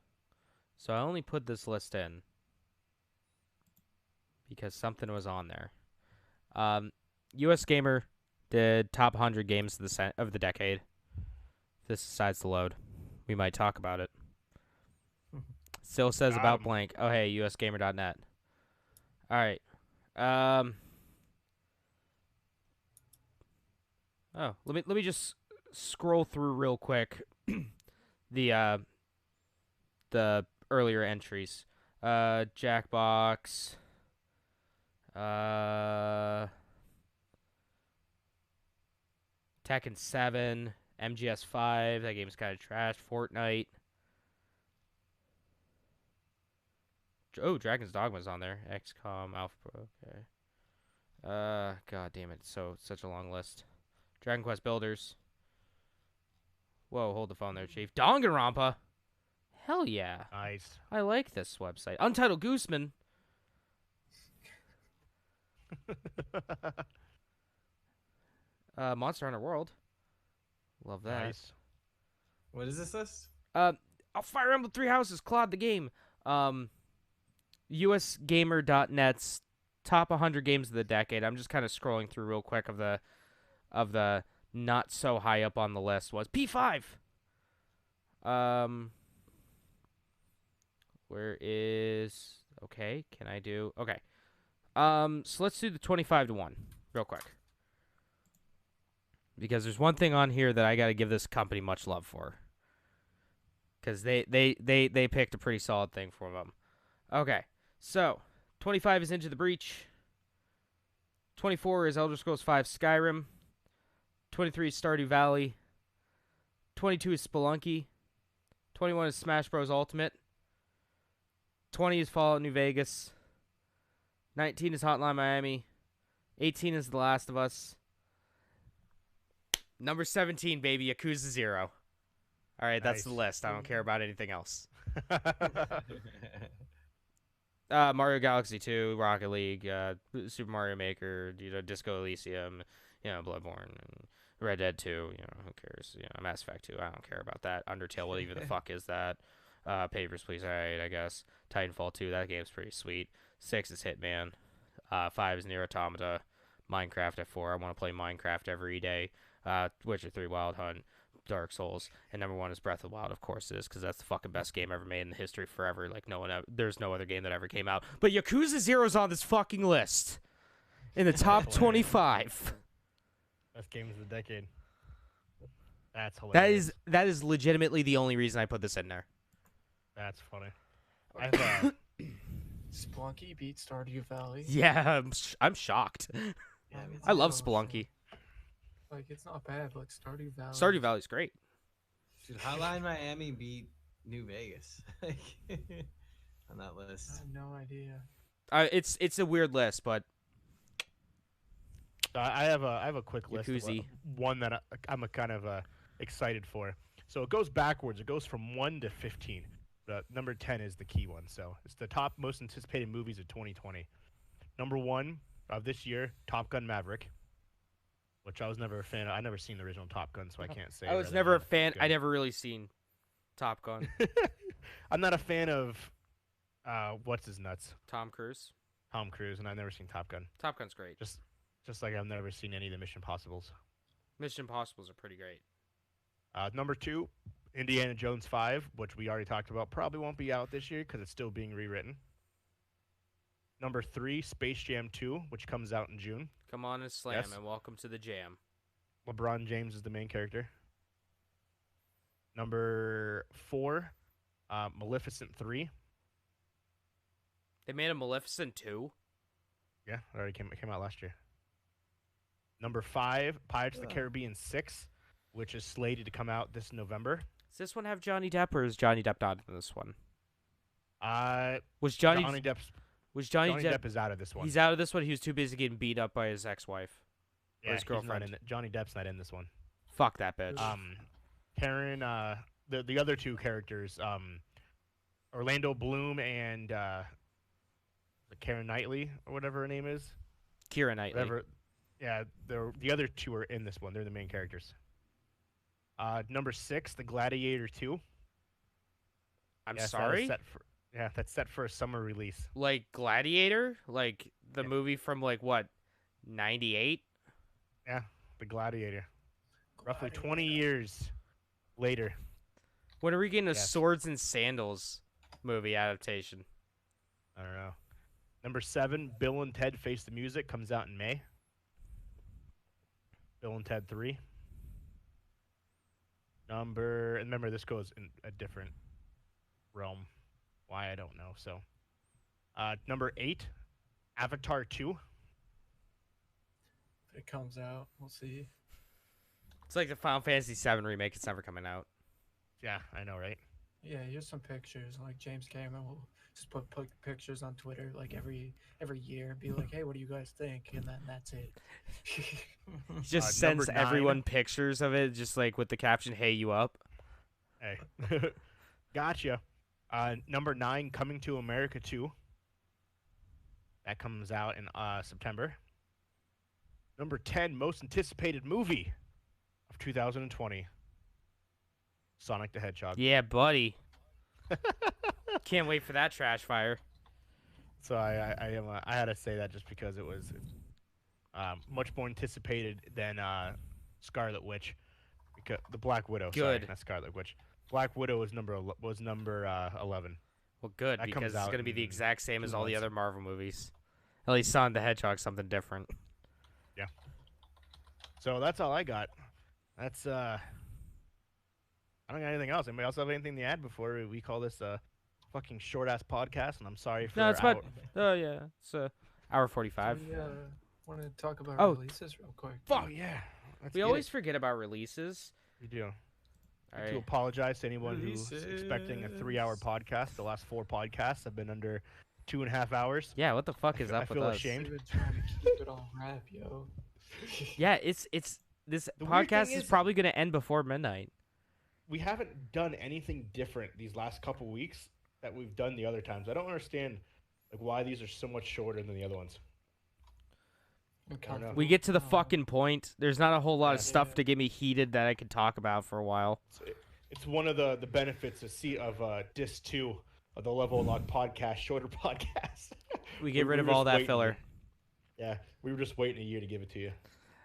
So I only put this list in because something was on there. US Gamer did top 100 games of the decade. If this decides to load, we might talk about it. Still says Got about 'em. blank. Oh, hey, usgamer.net. All right. Oh, let me just scroll through real quick the earlier entries. Jackbox. Tekken 7, MGS 5. That game's kind of trash. Fortnite. Oh, Dragon's Dogma's on there. XCOM, Alpha Pro. Okay. God damn it. Such a long list. Dragon Quest Builders. Whoa, hold the phone there, Chief. Danganronpa. Hell yeah. Nice. I like this website. Untitled Gooseman. Monster Hunter World. Love that. Nice. What is this list? Fire Emblem Three Houses, Claude the Game. USGamer.net's top 100 games of the decade. I'm just kind of scrolling through real quick of the not so high up on the list was P5. Where is okay? Can I do okay? So let's do the 25 to 1 real quick. Because there's one thing on here that I got to give this company much love for. Because they picked a pretty solid thing for them. Okay, so 25 is Into the Breach. 24 is Elder Scrolls V Skyrim. 23 is Stardew Valley. 22 is Spelunky. 21 is Smash Bros. Ultimate. 20 is Fallout New Vegas. 19 is Hotline Miami. 18 is The Last of Us. Number 17, baby, Yakuza 0. All right, that's the Nice. list. I don't care about anything else. Mario Galaxy 2, Rocket League, Super Mario Maker, Disco Elysium, Bloodborne, and Red Dead 2. Who cares? Mass Effect 2. I don't care about that. Undertale, what even the fuck is that? Papers, Please, alright, I guess. Titanfall 2, that game's pretty sweet. 6 is Hitman. 5 is Nier Automata. Minecraft at 4. I want to play Minecraft every day. Witcher 3, Wild Hunt. Dark Souls, and number 1 is Breath of the Wild, of course it is, because that's the fucking best game ever made in the history forever. Like, there's no other game that ever came out. But Yakuza 0's on this fucking list. In the top 25. Best games of the decade. That's hilarious. That is legitimately the only reason I put this in there. That's funny. I have, Spelunky beat Stardew Valley. Yeah, I'm shocked. Yeah, me I love Oh, Spelunky. Like, it's not bad, but Stardew Valley. Stardew Valley's great. Dude, Hotline Miami beat New Vegas on that I list. have no idea. It's a weird list, but I have a quick list. Of Yakuza. one that I'm kind of excited for. So it goes backwards. It goes from 1 to 15. But number 10 is the key one. So it's the top most anticipated movies of 2020. Number 1 of this year, Top Gun Maverick, which I was never a fan of. I never seen the original Top Gun, so I can't say. I was whether never a it's fan. good. I never really seen Top Gun. I'm not a fan of what's his nuts, Tom Cruise. Tom Cruise, and I've never seen Top Gun. Top Gun's great. Just like I've never seen any of the Mission Possibles. Mission Impossibles are pretty great. Number 2, Indiana Jones 5, which we already talked about, probably won't be out this year because it's still being rewritten. Number 3, Space Jam 2, which comes out in June. Come on and slam, Yes. and welcome to the jam. LeBron James is the main character. Number 4, Maleficent 3. They made a Maleficent 2. Yeah, it already came out last year. Number 5, Pirates of the Caribbean 6, which is slated to come out this November. Does this one have Johnny Depp, or is Johnny Depp not in this one? Uh, Was Johnny Johnny Depp's Was Johnny, Johnny Depp is out of this one. He's out of this one. He was too busy getting beat up by his ex-wife. yeah, his he's not girlfriend. in it. Johnny Depp's not in this one. Fuck that bitch. Karen, the other two characters, Orlando Bloom and Karen Knightley or whatever her name is. Keira Knightley. Whatever. Yeah, the other two are in this one. They're the main characters. Number 6, The Gladiator 2. I'm Yes, sorry? That's set for a summer release. Like Gladiator? Like the movie from like what? 98? Yeah, The Gladiator. Roughly 20 years later. When are we getting a Yes. Swords and Sandals movie adaptation? I don't know. Number 7, Bill and Ted Face the Music comes out in May. Bill and Ted 3. And remember, this goes in a different realm. Why, I don't know. So, number 8, Avatar 2. If it comes out, we'll see. It's like the Final Fantasy VII remake. It's never coming out. Yeah, I know, right? Yeah, here's some pictures. Like James Cameron will just put pictures on Twitter like every year, and be like, "Hey, what do you guys think?" And then that's it. He just Number sends 9. everyone pictures of it, just like with the caption, "Hey, you up?" Hey, gotcha. Number 9, Coming to America 2. That comes out in September. Number 10, most anticipated movie of 2020. Sonic the Hedgehog. Yeah, buddy. Can't wait for that trash fire. So I had to say that just because it was much more anticipated than Scarlet Witch, because the Black Widow. Sorry, Good. not Scarlet Witch. Black Widow was number 11. Well, good, That because comes it's out going to be the in exact same 2 as all the months. other Marvel movies. At least Sonic the Hedgehog's something different. So that's all I got. That's I don't got anything else. Anybody else have anything to add before we call this a fucking short ass podcast? And I'm sorry for No, it's about. our- Oh yeah, it's hour 45. We want to talk about Oh. releases real quick. Fuck yeah. Let's We get always it. forget about releases. We do. All To right. apologize to anyone who's expecting a 3-hour podcast. The last 4 podcasts have been under 2.5 hours. Yeah, what the fuck is I up with feel us? ashamed. We've been trying to keep it on wrap, yo. Yeah, it's this The weird podcast thing is is- probably going to end before midnight. We haven't done anything different these last couple weeks that we've done the other times. I don't understand like why these are so much shorter than the other ones. We get to the Oh. fucking point. There's not a whole lot of Yeah. stuff to get me heated that I could talk about for a while. It's one of the benefits of Disc 2 of the Level Lock podcast, shorter podcast. We get We rid were of all just that waiting. filler. Yeah, we were just waiting a year to give it to you.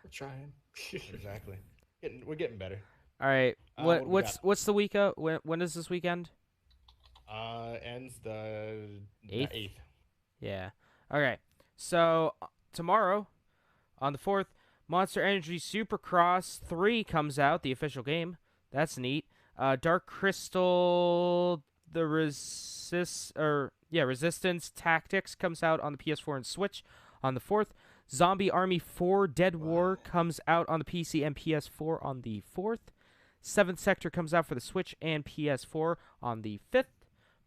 We're trying. Exactly. We're getting better. All right. what do we What's the week? When is this weekend? Ends the 8th? 8th. Yeah. Okay. So tomorrow, on the 4th, Monster Energy Supercross 3 comes out, the official game. That's neat. Dark Crystal, the Resistance Tactics comes out on the PS4 and Switch on the 4th. Zombie Army 4 Dead War comes out on the PC and PS4 on the 4th. 7th Sector comes out for the Switch and PS4 on the 5th.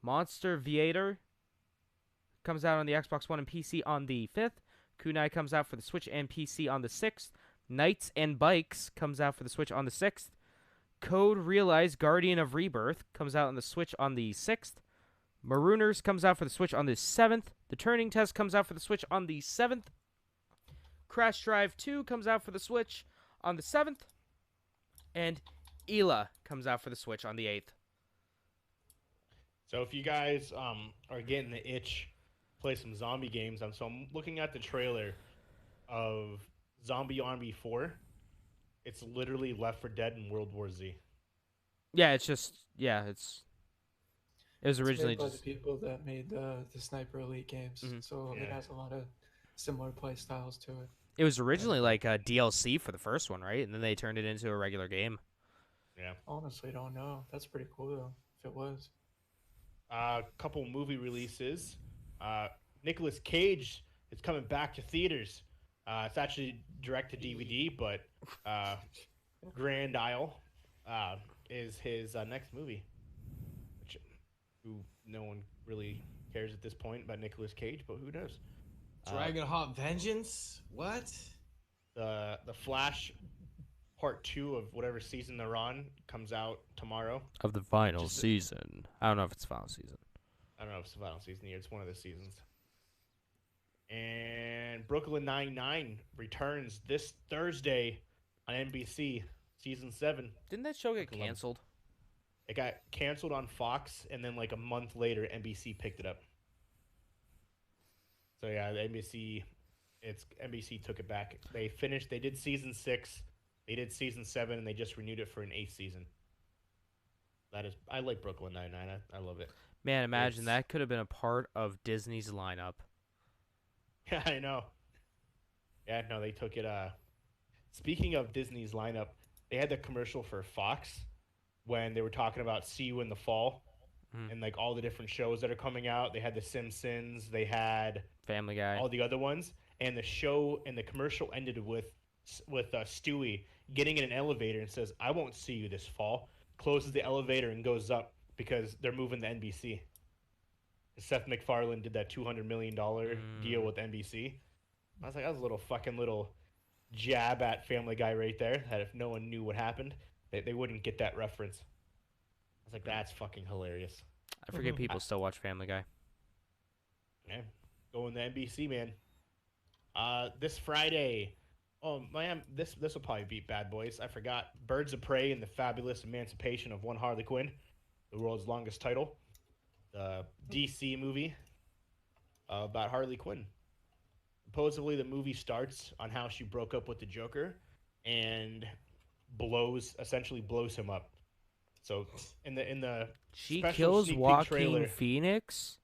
Monster Viator comes out on the Xbox One and PC on the 5th. Kunai comes out for the Switch and PC on the 6th. Knights and Bikes comes out for the Switch on the 6th. Code Realize Guardian of Rebirth comes out on the Switch on the 6th. Marooners comes out for the Switch on the 7th. The Turning Test comes out for the Switch on the 7th. Crash Drive 2 comes out for the Switch on the 7th. And Ela comes out for the Switch on the 8th. So if you guys are getting the itch, play some zombie games. So I'm looking at the trailer of Zombie Army 4. It's literally Left 4 Dead and World War Z. Yeah, it was It's originally made by just the people that made the Sniper Elite games, Mhm. so it Yeah. has a lot of similar play styles to it. it was originally like a DLC for the first one, right? And then they turned it into a regular game. Yeah. Honestly, don't know. That's pretty cool though. If it was. Couple movie releases. Nicolas Cage is coming back to theaters. It's actually direct to DVD, but Grand Isle is his next movie, which no one really cares at this point about Nicolas Cage, but who knows? Dragonheart Vengeance? What? The Flash Part 2 of whatever season they're on comes out tomorrow. Of the final Just- season. I don't know if it's final season. I don't know if it's the final season yet. It's one of the seasons. And Brooklyn Nine-Nine returns this Thursday on NBC, season 7. Didn't that show get Fucking love- canceled? It got canceled on Fox, and then like a month later, NBC picked it up. So yeah, the NBC took it back. They finished. They did season 6. They did season 7, and they just renewed it for an 8th season. I like Brooklyn Nine-Nine. I love it. Man, imagine It's- that could have been a part of Disney's lineup. Yeah, I know. Yeah, no, they took it. Speaking of Disney's lineup, they had the commercial for Fox when they were talking about See You in the Fall Mhm. and like all the different shows that are coming out. They had The Simpsons. They had Family Guy. all the other ones, and the show and the commercial ended with Stewie getting in an elevator and says, "I won't see you this fall." Closes the elevator and goes up because they're moving to NBC. Seth MacFarlane did that $200 million deal with NBC. I was like, that was a little jab at Family Guy right there. That if no one knew what happened, they wouldn't get that reference. I was like, that's fucking hilarious. I forget people still watch Family Guy. Yeah, going to NBC, man. This Friday. Oh man, this will probably beat Bad Boys. I forgot. Birds of Prey and the Fabulous Emancipation of One Harley Quinn, the world's longest title. The DC movie about Harley Quinn. Supposedly, the movie starts on how she broke up with the Joker and essentially blows him up. So in the She special kills sneak peek Joaquin trailer, Phoenix?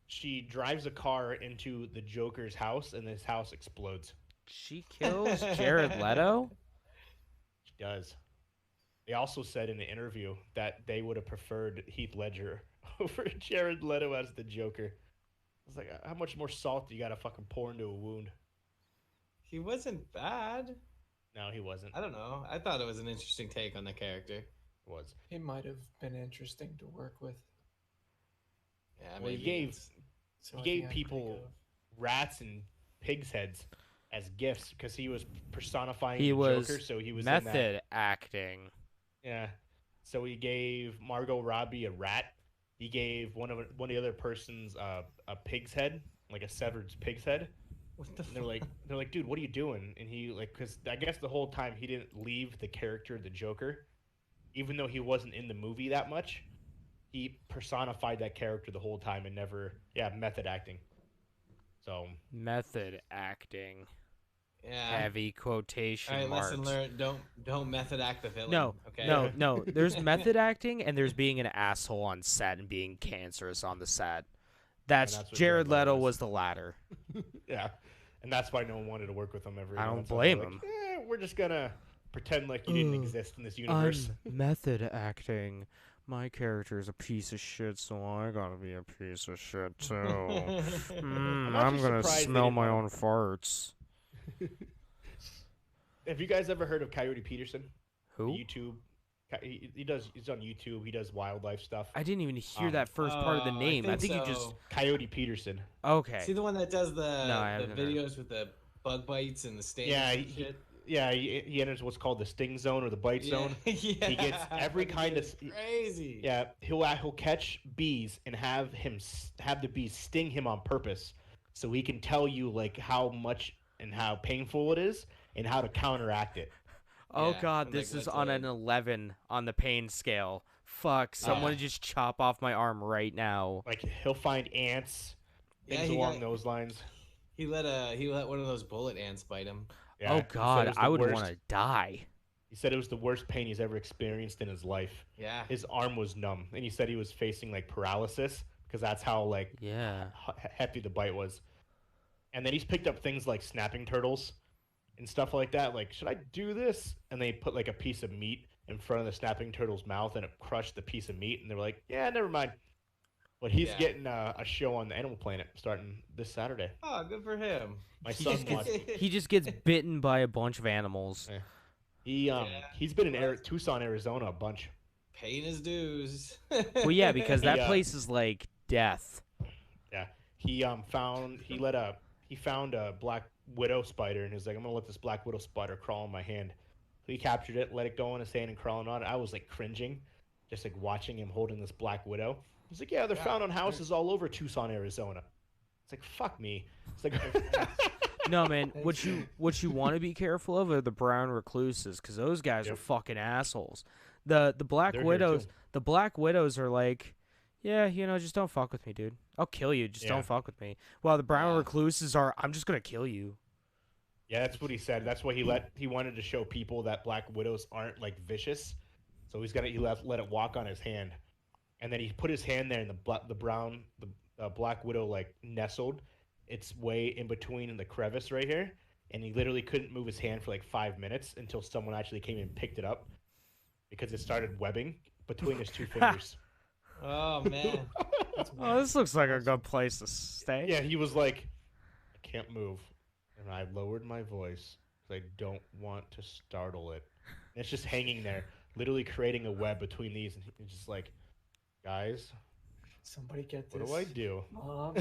she drives a car into the Joker's house, and his house explodes. She kills Jared Leto? She does. They also said in the interview that they would have preferred Heath Ledger over Jared Leto as the Joker. I was like, how much more salt do you gotta fucking pour into a wound? He wasn't bad. No, he wasn't. I don't know. I thought it was an interesting take on the character. Was. He might have been interesting to work with. Yeah, Well, he maybe gave it's- So He I gave think I'm pretty people good. rats and pigs' heads as gifts because he was personifying He the was Joker, so he was in that. method acting. Yeah. So he gave Margot Robbie a rat. He gave one of the other persons a pig's head, like a severed pig's head. What the And they're like, dude, what are you doing? And he because I guess the whole time he didn't leave the character of the Joker, even though he wasn't in the movie that much. He personified that character the whole time and never, method acting. So Method acting. Yeah. Heavy quotation All right, marks. lesson learned. Don't method act the villain. No, Okay. no. There's method acting and there's being an asshole on set and being cancerous on the set. That's that's what Jared Jared Leto Leto was. was the latter. yeah, and that's why no one wanted to work with him ever. I don't That's why blame they're him. We're just gonna pretend like you didn't Ugh, exist in this universe. I'm method acting. My character is a piece of shit, so I gotta be a piece of shit too. I'm I'm actually gonna surprised they smell didn't my want own farts. Have you guys ever heard of Coyote Peterson? Who? YouTube. He's on YouTube. He does wildlife stuff. I didn't even hear Um, that first part of the name. I think you just so. Coyote Peterson. okay. See the one that does the No, I the haven't heard. videos with the bug bites and the stains Yeah, and he- shit. Yeah, he enters what's called the sting zone or the bite zone. Yeah. He gets every kind of It's crazy. Yeah, he'll catch bees and have the bees sting him on purpose, so he can tell you like how much and how painful it is and how to counteract it. Oh Yeah, god, and, this like, is what's on a- an 11 on the pain scale. Fuck, someone Yeah. just chop off my arm right now. Like he'll find ants, Yeah, things he along got- those lines. He let one of those bullet ants bite him. Yeah, Oh he said it god, was I the would worst- want to die. He said it was the worst pain he's ever experienced in his life. Yeah. His arm was numb, and he said he was facing like paralysis because that's how like Yeah. hefty the bite was. And then he's picked up things like snapping turtles and stuff like that. Like, should I do this? And they put like a piece of meat in front of the snapping turtle's mouth, and it crushed the piece of meat. And they were like, "Yeah, never mind." But he's Yeah. getting a show on the Animal Planet starting this Saturday. Oh, good for him. My He son just gets, watched. he just gets bitten by a bunch of animals. Yeah. He's been in Tucson, Arizona a bunch. Paying his dues. Well, yeah, because that Yeah. place is like death. Yeah, he found a black widow spider, and he's like, I'm gonna let this black widow spider crawl in my hand. So he captured it, let it go in his hand, and crawling on it. I was like cringing, just like watching him holding this black widow. He's like, yeah, they're found on houses all over Tucson, Arizona. It's like, fuck me. It's like, No, man. What you want to be careful of are the brown recluses, because those guys are Yep. fucking assholes. The black They're here, widows, too. the black widows are like, yeah, just don't fuck with me, dude. I'll kill you. Just Yeah. don't fuck with me. While the brown Yeah. recluses are, I'm just gonna kill you. yeah, that's what he said. That's why he wanted to show people that black widows aren't like vicious. So he let it walk on his hand, and then he put his hand there, and the black widow like nestled its way in between in the crevice right here, and he literally couldn't move his hand for like 5 minutes until someone actually came and picked it up because it started webbing between his two fingers. Oh man. Oh, this looks like a good place to stay. Yeah, he was like, I can't move, and I lowered my voice because I don't want to startle it. And it's just hanging there, literally creating a web between these, and he's just like, guys, Somebody get what this. do I do? Mom.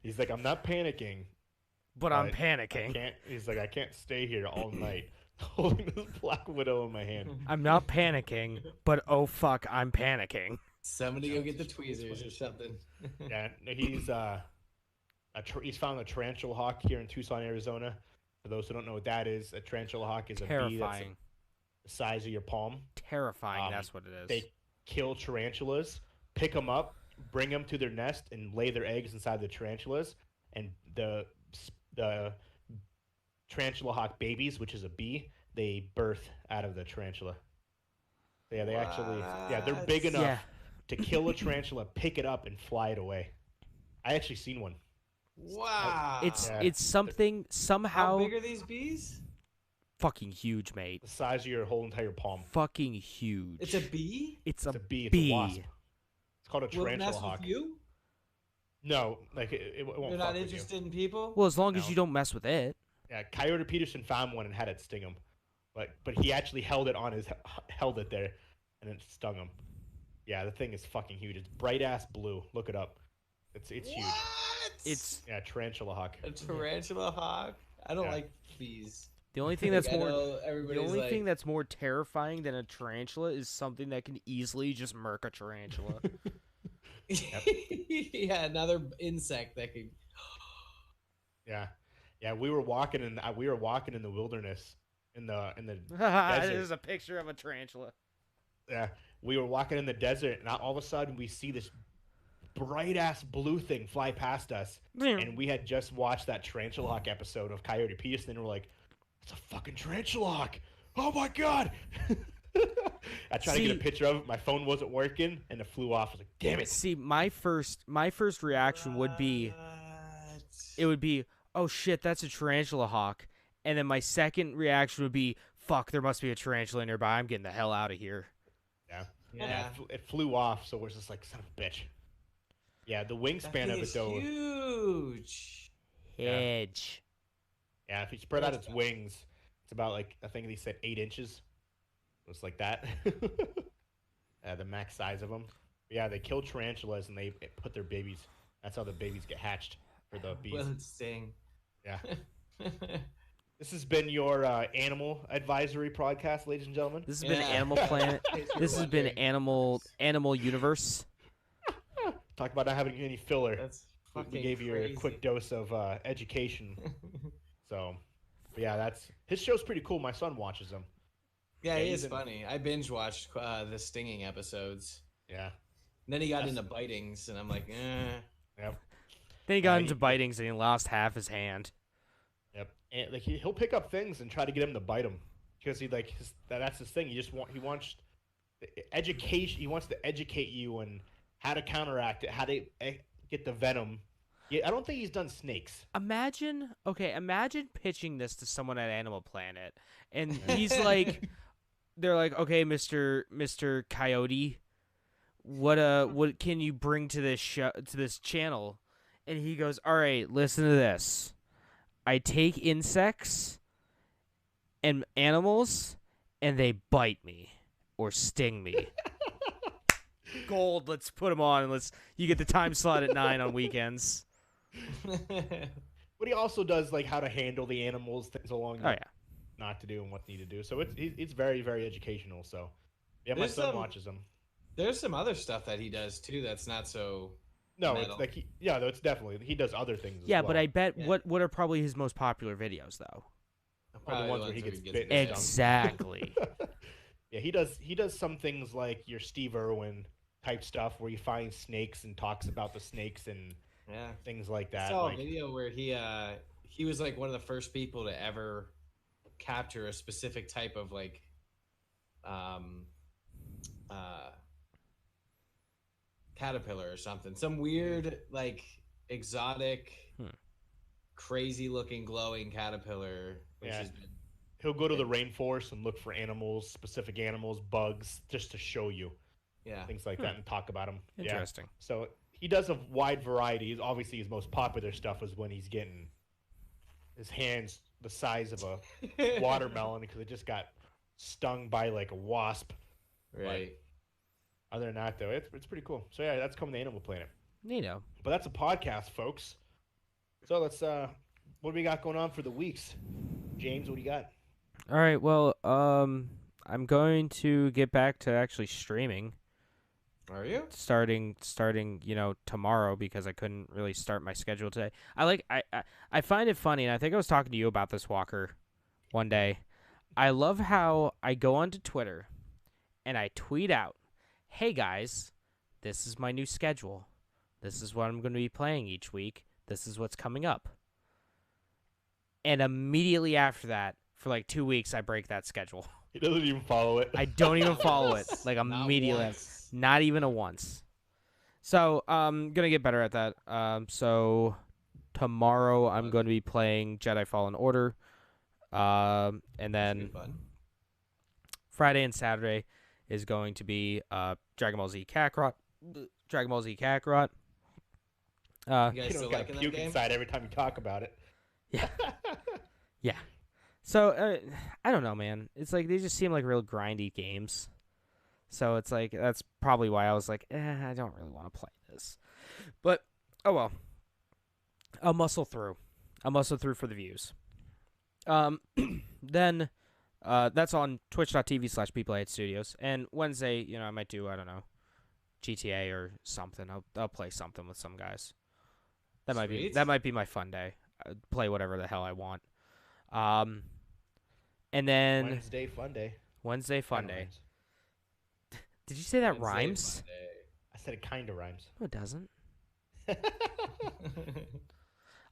he's like, I'm not panicking. But I'm I panicking. can't. He's like, I can't stay here all night holding this black widow in my hand. I'm not panicking, but oh fuck, I'm panicking. Somebody go get the tweezers or something. Yeah, he's he's found a tarantula hawk here in Tucson, Arizona. For those who don't know what that is, a tarantula hawk is a bee that's Terrifying. the size of your palm. Terrifying. Um, That's what it is. They kill tarantulas, pick them up, bring them to their nest, and lay their eggs inside the tarantulas. And the tarantula hawk babies, which is a bee, they birth out of the tarantula. Yeah, they actually, they're big What? enough Yeah. to kill a tarantula, pick it up, and fly it away. I actually seen one. Wow. Yeah. It's something How somehow big are these bees? fucking huge, mate. The size of your whole entire palm. Fucking huge. It's a bee? It's It's a a bee. It's bee. a wasp. It's called a Will it tarantula mess hawk. with you? No, like it won't. You're fuck not with interested in people? Well, as long as No. you don't mess with it. You. Yeah, Coyote Peterson found one and had it sting him, but he actually held it there, and it stung him. Yeah, the thing is fucking huge. It's bright ass blue. Look it up. It's huge. What? It's Yeah, tarantula hawk. a tarantula hawk. I don't Yeah. like bees. the only thing that's Like, I more know the everybody's only like, thing that's more terrifying than a tarantula is something that can easily just murk a tarantula. yeah, another insect that could. Yeah. We were walking in the wilderness in the There's a picture of a tarantula. yeah, we were walking in the desert, and all of a sudden we see this bright ass blue thing fly past us, and we had just watched that tarantula hawk episode of Coyote Peterson, and we're like, "It's a fucking tarantula hawk! Oh my god!" I tried to get See- a picture of it. My phone wasn't working, and it flew off. I was like, "Damn it!" See, my first reaction would be oh shit, that's a tarantula hawk. And then my second reaction would be, fuck, there must be a tarantula nearby. I'm getting the hell out of here. Yeah. It flew off, so we're just like, "Son of a bitch." Yeah, the That wingspan thing of it is though. huge. Hedge. Yeah, if you spread out That's its wings, it's about like I think they said 8 inches. It's like that. The max size of them. Yeah, they kill tarantulas and they put their babies. That's how the babies get hatched for the bees. Will it sting? Yeah. This has been your animal advisory podcast, ladies and gentlemen. This has been Yeah. Animal Planet. In case you're This has been wondering. Animal Universe. Talk about not having any filler. That's We fucking gave you a crazy. quick dose of education. So, but yeah, that's his show's pretty cool. My son watches them. Yeah, Yeah, he he's is in- funny. I binge watched the stinging episodes. Yeah. And then he got That's- into bitings, and I'm like, eh. Yep. Then he got he- into bitings and he lost half his hand. Yep. And like he'll pick up things and try to get him to bite him because that's his thing. He wants education. He wants to educate you on how to counteract it, how to get the venom. Yeah, I don't think he's done snakes. Imagine pitching this to someone at Animal Planet, and he's like, they're like, okay, Mr. Coyote, what can you bring to this to this channel? And he goes, all right, listen to this. I take insects and animals, and they bite me or sting me. Gold. Let's put them on and you get the time slot at 9 on weekends. But he also does like how to handle the animals, things along Oh yeah. not to do and what need to do. So it's very, very educational. So yeah, my There's son some- watches them. There's some other stuff that he does too that's not so. No, metal. it's like though it's definitely he does other things. Yeah, as well. but I bet Yeah. what are probably his most popular videos though? Probably ones where he gets bit his and tongue. Exactly. Yeah, he does some things like your Steve Irwin type stuff where he finds snakes and talks about the snakes and Yeah. things like I that. saw Like, a video where he was like one of the first people to ever capture a specific type of like caterpillar or something. Some weird like exotic crazy looking glowing caterpillar which Yeah. has been he'll go to the rainforest and look for animals, specific animals, bugs, just to show you yeah. things like that and talk about them. Yeah. Interesting. So he does a wide variety. Obviously, his most popular stuff is when he's getting his hands the size of a watermelon because it just got stung by like a wasp. Right. Other than that, though, it's pretty cool. So yeah, that's coming to Animal Planet. Neato. But that's a podcast, folks. So let's what do we got going on for the weeks? James, what do you got? All right. Well, I'm going to get back to actually streaming Are you? starting, tomorrow because I couldn't really start my schedule today. I find it funny, and I think I was talking to you about this, Walker, one day. I love how I go onto Twitter and I tweet out, "Hey guys, this is my new schedule. This is what I'm going to be playing each week. This is what's coming up." And immediately after that, for like 2 weeks, I break that schedule. He doesn't even follow it. I don't even follow it. Like Not immediately. once. Not even a once. So I'm gonna get better at that. So tomorrow I'm going to be playing Jedi Fallen Order. And Should then be fun. Friday and Saturday is going to be Dragon Ball Z Kakarot. Dragon Ball Z Kakarot. You guys You still don't gotta liking that puke game? inside every time you talk about it. Yeah. So I don't know, man. It's like they just seem like real grindy games. So it's like that's probably why I was like, I don't really want to play this. But oh well. I'll muscle through. I'll muscle through for the views. Then that's on twitch.tv/PPlayItStudios. And Wednesday, I might do, I don't know, GTA or something. I'll play something with some guys. That Sweet. might be my fun day. Play whatever the hell I want. And then Wednesday fun day. Wednesday fun Kinda day. rhymes. Did you say that Wednesday rhymes? Monday. I said it kind of rhymes. No, it doesn't.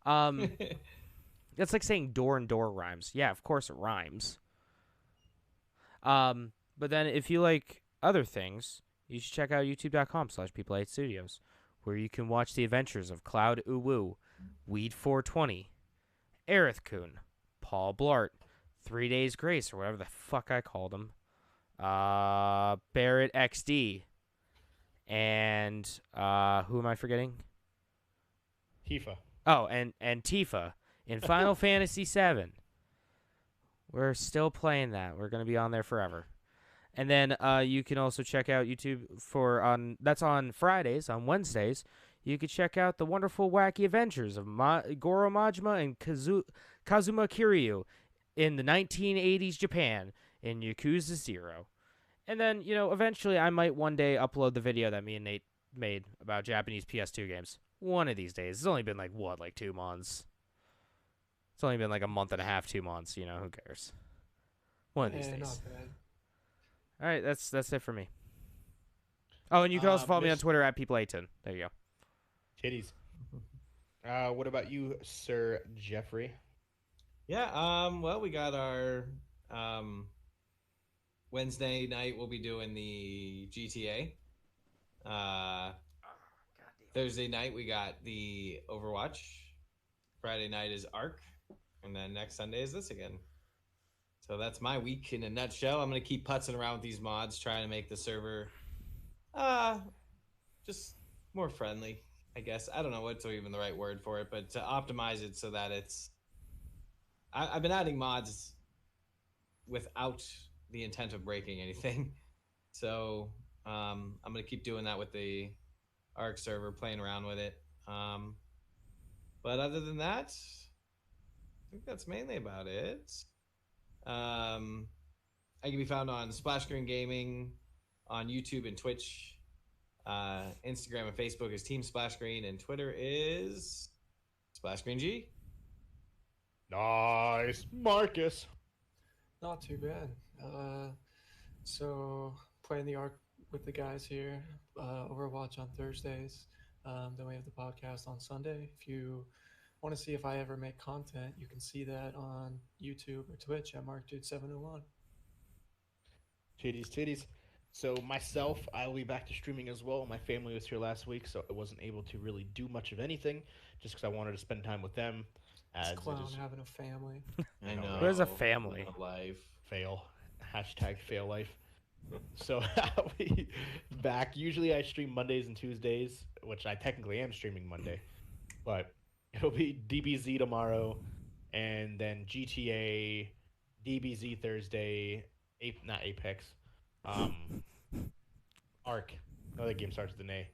Um, That's like saying door and door rhymes. Yeah, of course it rhymes. But then if you like other things, you should check out youtube.com/PeopleHateStudios, where you can watch the adventures of Cloud Uwu, Weed420, Aerith Kun, Paul Blart, 3 Days Grace, or whatever the fuck I called him, Barrett XD, and who am I forgetting? Tifa. Oh, and Tifa in Final Fantasy VII. We're still playing that. We're gonna be on there forever. And then you can also check out YouTube that's on Fridays. On Wednesdays, you can check out the wonderful wacky adventures of Goro Majima and Kazuma Kiryu in the 1980s Japan in Yakuza 0. And then, eventually I might one day upload the video that me and Nate made about Japanese PS2 games. One of these days. It's only been like 2 months. It's only been like a month and a half, 2 months. Who cares? One of these days. Not bad. All right, that's it for me. Oh, and you can also follow me on Twitter at PeopleAton. There you go. Titties. What about you, Sir Jeffrey? Yeah, well, we got our Wednesday night. We'll be doing the GTA. Thursday night we got the Overwatch. Friday night is Ark, and then next Sunday is this again. So that's my week in a nutshell. I'm gonna keep putzing around with these mods, trying to make the server, just more friendly. I guess I don't know what's even the right word for it, but to optimize it so that it's. I've been adding mods without the intent of breaking anything, so I'm gonna keep doing that with the Arc server, playing around with it. But other than that, I think that's mainly about it. I can be found on Splash Screen Gaming on YouTube and Twitch. Instagram and Facebook is Team Splash Screen, and Twitter is Splash Screen G. Nice, Marcus. Not too bad. So playing the Arc with the guys here. Overwatch on Thursdays. Then we have the podcast on Sunday. If you want to see if I ever make content, you can see that on YouTube or Twitch at MarkDude701. Titties. So myself, I will be back to streaming as well. My family was here last week, so I wasn't able to really do much of anything, just because I wanted to spend time with them. It's As clown it is having a family. I know. Where's a family? Life. fail. Hashtag fail life. So I'll be back. Usually I stream Mondays and Tuesdays, which I technically am streaming Monday, but it'll be DBZ tomorrow, and then GTA, DBZ Thursday, not Apex, Arc. Another game starts with an A,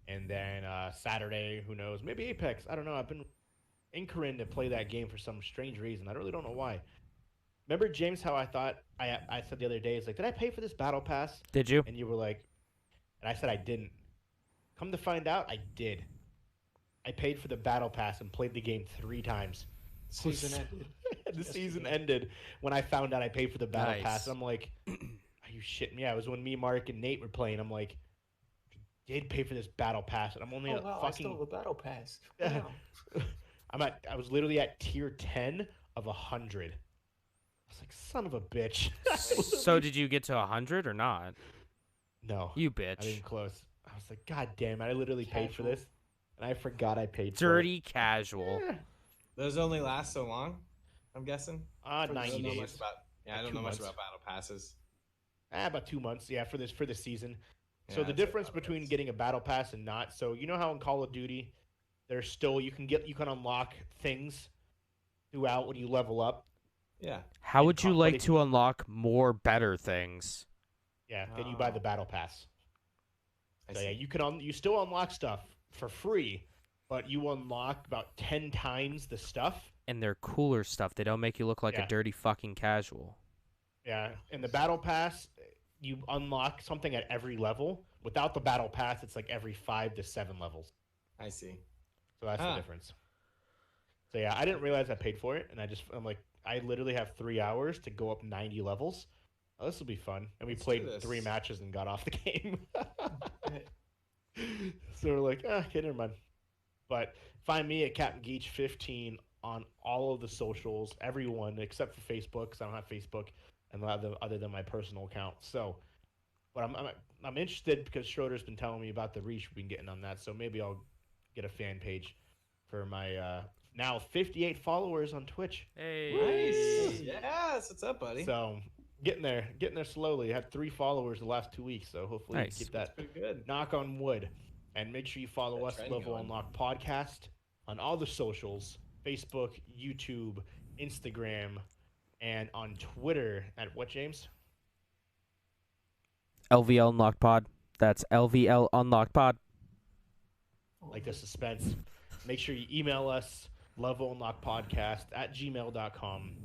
and then Saturday, who knows? Maybe Apex. I don't know. I've been incurring to play that game for some strange reason. I really don't know why. Remember, James, how I thought I said the other day, it's like, did I pay for this battle pass? Did you? And you were like, and I said I didn't. Come to find out, I did. I paid for the battle pass and played the game 3 times. Season ended. The season ended when I found out I paid for the battle Nice. pass. I'm like, are you shitting me? Yeah, it was when me, Mark, and Nate were playing. I'm like, I did pay for this battle pass, and I'm only Oh at wow, I fucking. stole the battle pass. Yeah. Wow. I was literally at tier 10 of 100. I was like, son of a bitch. So did you get to 100 or not? No, You I bitch. didn't close. I was like, God damn it! I literally paid for Casual. this, and I forgot I paid Dirty for casual. it. Those only last so long, I'm guessing. Ah, For the 90 I don't know days. much about. Yeah, I don't 2 know much months. about battle passes. About 2 months. Yeah, for the season. So Yeah, the I'd say difference about between this. getting a battle pass and not. So you know how in Call of Duty, there's still you can unlock things throughout when you level up. Yeah. How would you But like if to unlock more better things? Yeah, then you buy the Oh. battle pass. I So see. yeah, you still unlock stuff for free, but you unlock about 10 times the stuff. And they're cooler stuff. They don't make you look like Yeah. a dirty fucking casual. Yeah, in the battle pass, you unlock something at every level. Without the battle pass, it's like every 5 to 7 levels. I see. So that's the Ah. difference. So yeah, I didn't realize I paid for it, and I'm like, I literally have 3 hours to go up 90 levels. Oh, this will be fun. And we Let's do played this. 3 matches and got off the game. Hey, So we're like, okay, never mind. But find me at Captain Geach 15 on all of the socials, everyone except for Facebook, because I don't have Facebook, and other than my personal account. So, but I'm interested because Schroeder's been telling me about the reach we've been getting on that. So maybe I'll get a fan page for my now 58 followers on Twitch. Hey. Nice. Yes. What's up, buddy? So getting there slowly. I had 3 followers the last 2 weeks, so hopefully we Nice. can keep that. Pretty good. Knock on wood. And make sure you follow That us, trend Level going. Unlock Podcast, on all the socials, Facebook, YouTube, Instagram, and on Twitter at what, James? LVL Unlocked Pod. That's LVL Unlocked Pod. Like the suspense. Make sure you email us, levelunlockpodcast@gmail.com,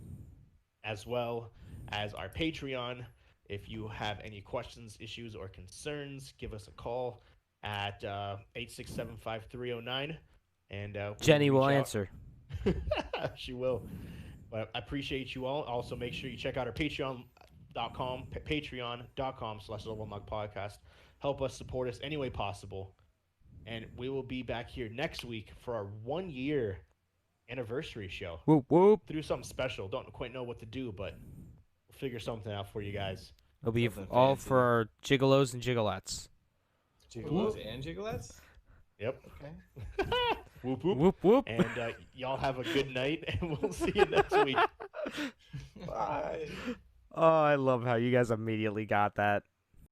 as well as our Patreon. If you have any questions, issues, or concerns, give us a call at 867-5309. And Jenny will reach out. answer. She will. But I appreciate you all. Also, make sure you check out our patreon.com, patreon.com/levelunlockpodcast. Help us, support us any way possible. And we will be back here next week for our 1-year anniversary show. Whoop whoop. To do something special. Don't quite know what to do, but we'll figure something out for you guys. It'll be Something all fancy. for our gigolos and gigolettes. Gigolos and Gigolettes? Yep. Okay. Whoop whoop. Whoop whoop. And y'all have a good night, and we'll see you next week. Bye. Oh, I love how you guys immediately got that.